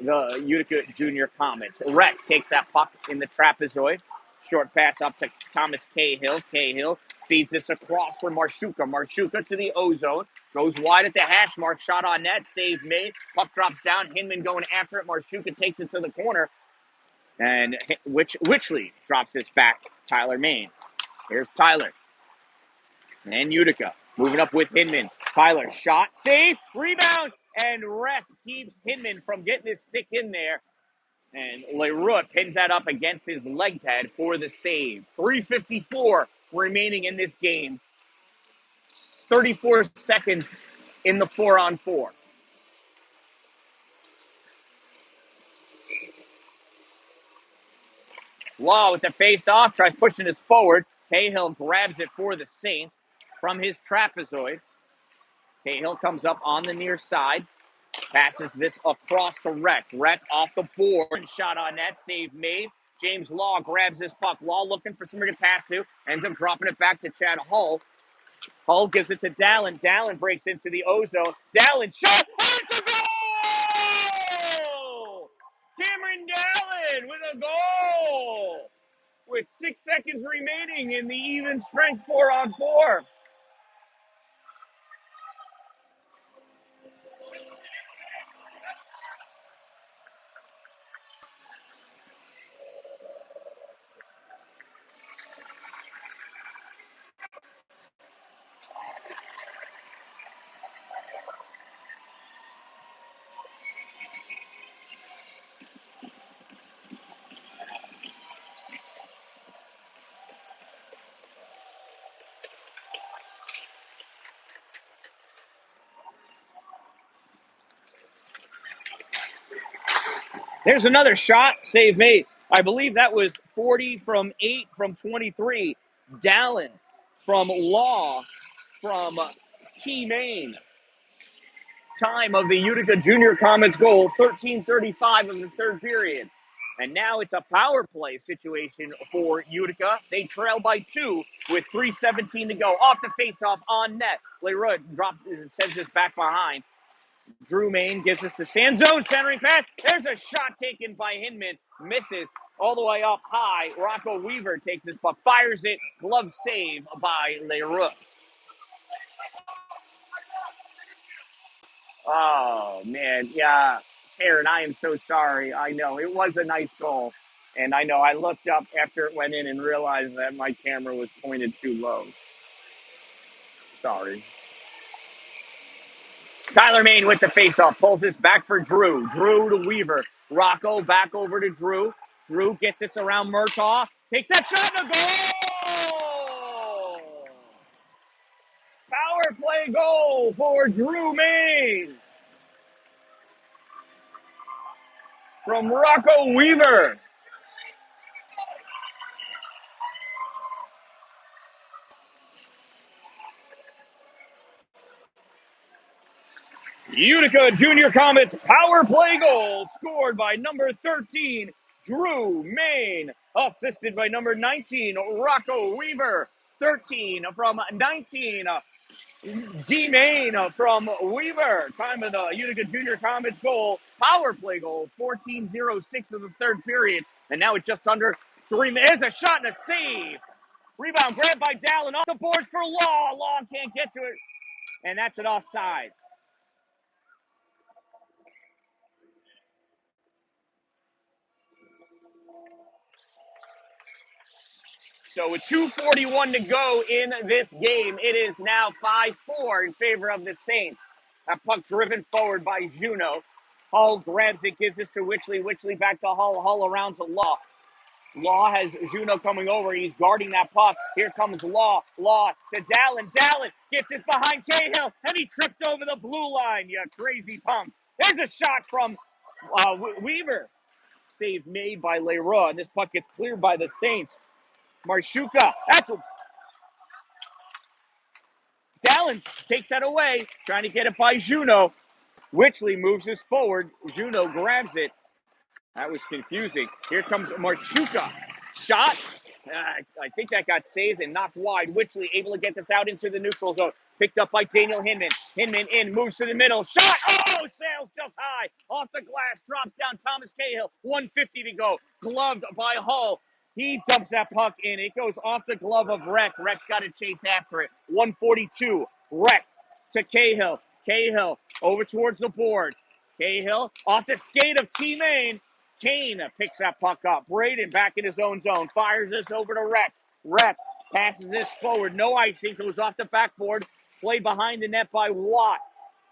the Utica Junior Comets. Rhett takes that puck in the trapezoid. Short pass up to Thomas Cahill. Cahill Feeds this across for Marshuka. Marshuka to the O-zone. Goes wide at the hash mark. Shot on net. Save made. Puck drops down. Hinman going after it. Marshuka takes it to the corner. And Wichley drops this back. Tyler Main. Here's Tyler. And Utica. Moving up with Hinman. Tyler, shot, save, rebound, and ref keeps Hinman from getting his stick in there. And Leroux pins that up against his leg pad for the save. 3:54 remaining in this game. 34 seconds in the 4-on-4. Law with the face-off, tries pushing this forward. Cahill grabs it for the Saints from his trapezoid. Cahill comes up on the near side. Passes this across to Rhett. Rhett off the board. Shot on net. Save made. James Law grabs this puck. Law looking for somebody to pass to. Ends up dropping it back to Chad Hull. Hull gives it to Dalin. Dalin breaks into the O-zone. Dalin shot. And it's a goal! Cameron Dalin with a goal! With 6 seconds remaining in the even strength 4-on-4. There's another shot, save made. I believe that was 40 from 8 from 23. Dalin from Law from T-Main. Time of the Utica Junior Comets goal, 13:35 of the third period. And now it's a power play situation for Utica. They trail by 2 with 3:17 to go. Off the faceoff on net. Leroux sends this back behind. Drew Main gives us the sand zone centering pass. There's a shot taken by Hinman. Misses all the way up high. Rocco Weaver takes this puck, fires it. Glove save by Leroux. Oh, man. Yeah. Aaron, I am so sorry. I know. It was a nice goal. And I know I looked up after it went in and realized that my camera was pointed too low. Sorry. Tyler Main with the faceoff, pulls this back for Drew. Drew to Weaver. Rocco back over to Drew. Drew gets this around Murtaugh. Takes that shot and a goal! Power play goal for Drew Main. From Rocco Weaver. Utica Junior Comets power play goal scored by number 13, Drew Main, assisted by number 19, Rocco Weaver. 13 from 19, D Main from Weaver. Time of the Utica Junior Comets goal, power play goal, 14:06 of the third period. And now it's just under 3 minutes. There's a shot and a save. Rebound grabbed by Dalin off the boards for Law. Law can't get to it. And that's an offside. So with 2:41 to go in this game, it is now 5-4 in favor of the Saints. That puck driven forward by Juno. Hull grabs it, gives this to Wichley. Wichley back to Hull. Hull around to Law. Law has Juno coming over. He's guarding that puck. Here comes Law. Law to Dalin. Dalin gets it behind Cahill, and he tripped over the blue line. You crazy punk. There's a shot from Weaver. Save made by Leroux, and this puck gets cleared by the Saints. Marshuka. Dalin takes that away, trying to get it by Juno. Wichley moves this forward. Juno grabs it. That was confusing. Here comes Marshuka. Shot. I think that got saved and knocked wide. Wichley able to get this out into the neutral zone. Picked up by Daniel Hinman. Hinman in, moves to the middle. Shot. Oh, sails just high. Off the glass, drops down Thomas Cahill. 150 to go. Gloved by Hull. He dumps that puck in. It goes off the glove of Rec. Rec's got to chase after it. 142. Rec to Cahill. Cahill over towards the board. Cahill off the skate of T-Main. Kane picks that puck up. Braden back in his own zone. Fires this over to Rec. Rec passes this forward. No icing. Goes off the backboard. Played behind the net by Watt.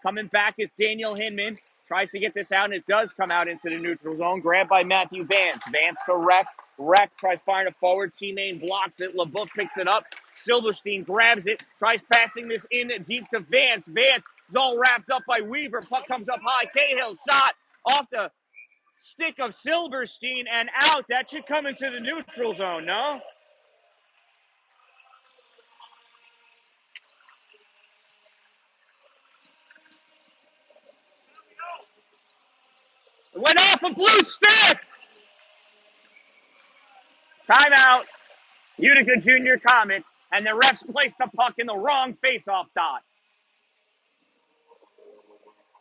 Coming back is Daniel Hinman. Tries to get this out, and it does come out into the neutral zone. Grabbed by Matthew Vance. Vance to Rec. Rec tries firing it forward. T-Main blocks it. LeBouf picks it up. Silverstein grabs it. Tries passing this in deep to Vance. Vance is all wrapped up by Weaver. Puck comes up high. Cahill shot off the stick of Silverstein and out. That should come into the neutral zone, no? It went off a blue stick. Timeout. Utica Junior Comets, and the refs placed the puck in the wrong face-off dot.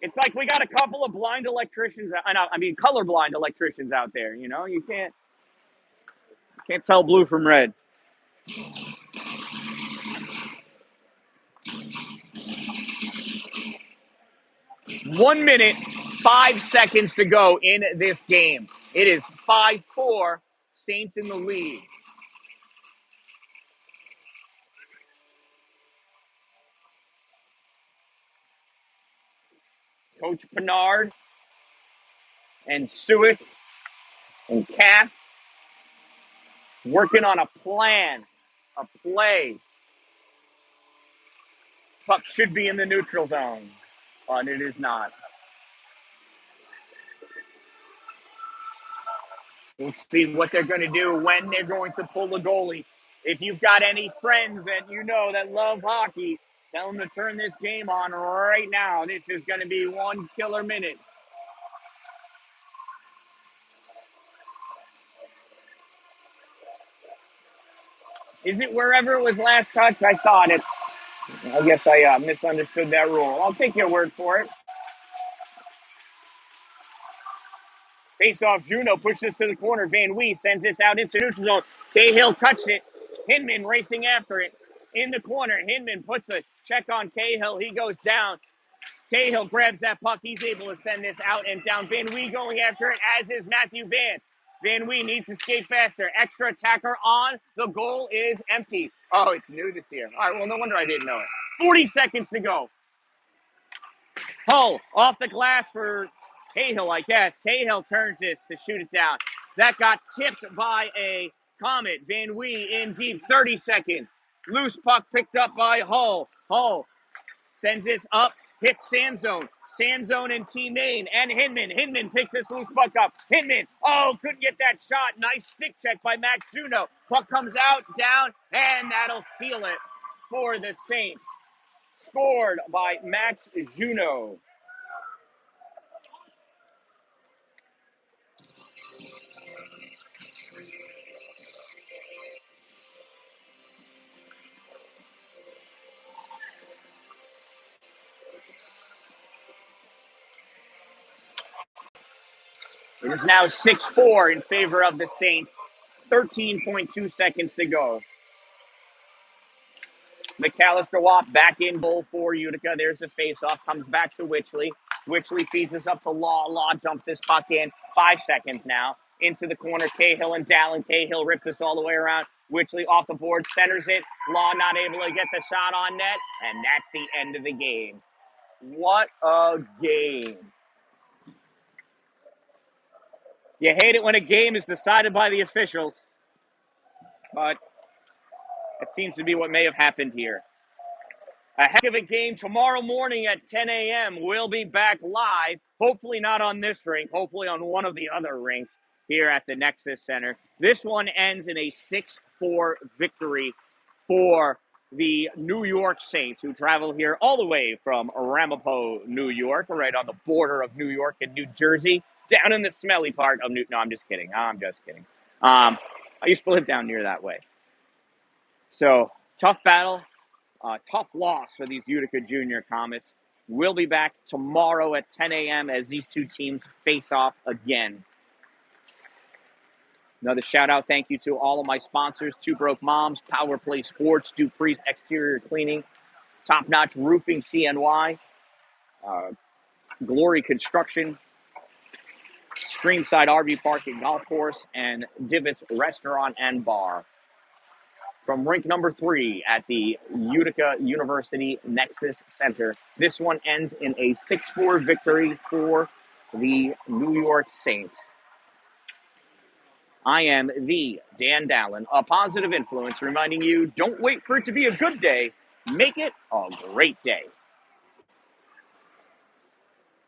It's like we got a couple of blind electricians, colorblind electricians out there, you know? You can't tell blue from red. One minute, 5 seconds to go in this game. It is 5-4, Saints in the lead. Coach Pinard and Suick and Caff working on a plan, a play. Puck should be in the neutral zone, but it is not. We'll see what they're going to do, when they're going to pull the goalie. If you've got any friends that you know that love hockey, tell them to turn this game on right now. This is going to be one killer minute. Is it wherever it was last touched? I thought it. I guess I misunderstood that rule. I'll take your word for it. Face off, Juno pushes to the corner. Van Wee sends this out into neutral zone. Cahill touched it. Hinman racing after it. In the corner, Hinman puts a check on Cahill. He goes down. Cahill grabs that puck. He's able to send this out and down. Van Wee going after it, as is Matthew Vance. Van Wee needs to skate faster. Extra attacker on. The goal is empty. Oh, it's new this year. All right, well, no wonder I didn't know it. 40 seconds to go. Hull off the glass for Cahill, I guess. Cahill turns this to shoot it down. That got tipped by a Comet. Van Wee in deep. 30 seconds. Loose puck picked up by Hull. Hull sends this up. Hits Sand Zone. Sand Zone and T-Main and Hinman. Hinman picks this loose puck up. Hinman, couldn't get that shot. Nice stick check by Max Juno. Puck comes out, down, and that'll seal it for the Saints. Scored by Max Juno. It is now 6-4 in favor of the Saints. 13.2 seconds to go. McAllister Watt back in goal for Utica. There's the faceoff. Comes back to Witchley. Witchley feeds us up to Law. Law dumps this puck in. 5 seconds now. Into the corner. Cahill and Dalin. Cahill rips us all the way around. Witchley off the board. Centers it. Law not able to get the shot on net. And that's the end of the game. What a game. You hate it when a game is decided by the officials, but it seems to be what may have happened here. A heck of a game tomorrow morning at 10 a.m. We'll be back live, hopefully not on this rink, hopefully on one of the other rinks here at the Nexus Center. This one ends in a 6-4 victory for the New York Saints, who travel here all the way from Ramapo, New York, right on the border of New York and New Jersey. Down in the smelly part of No, I'm just kidding. I used to live down near that way. So, tough battle, tough loss for these Utica Junior Comets. We'll be back tomorrow at 10 a.m. as these two teams face off again. Another shout out, thank you to all of my sponsors: Two Broke Moms, Power Play Sports, Dupree's Exterior Cleaning, Top Notch Roofing CNY, Glory Construction, Streamside RV Park and Golf Course, and Divots Restaurant and Bar. From rink number 3 at the Utica University Nexus Center, this one ends in a 6-4 victory for the New York Saints. I am the Dan-Dalin, a positive influence, reminding you, don't wait for it to be a good day, make it a great day.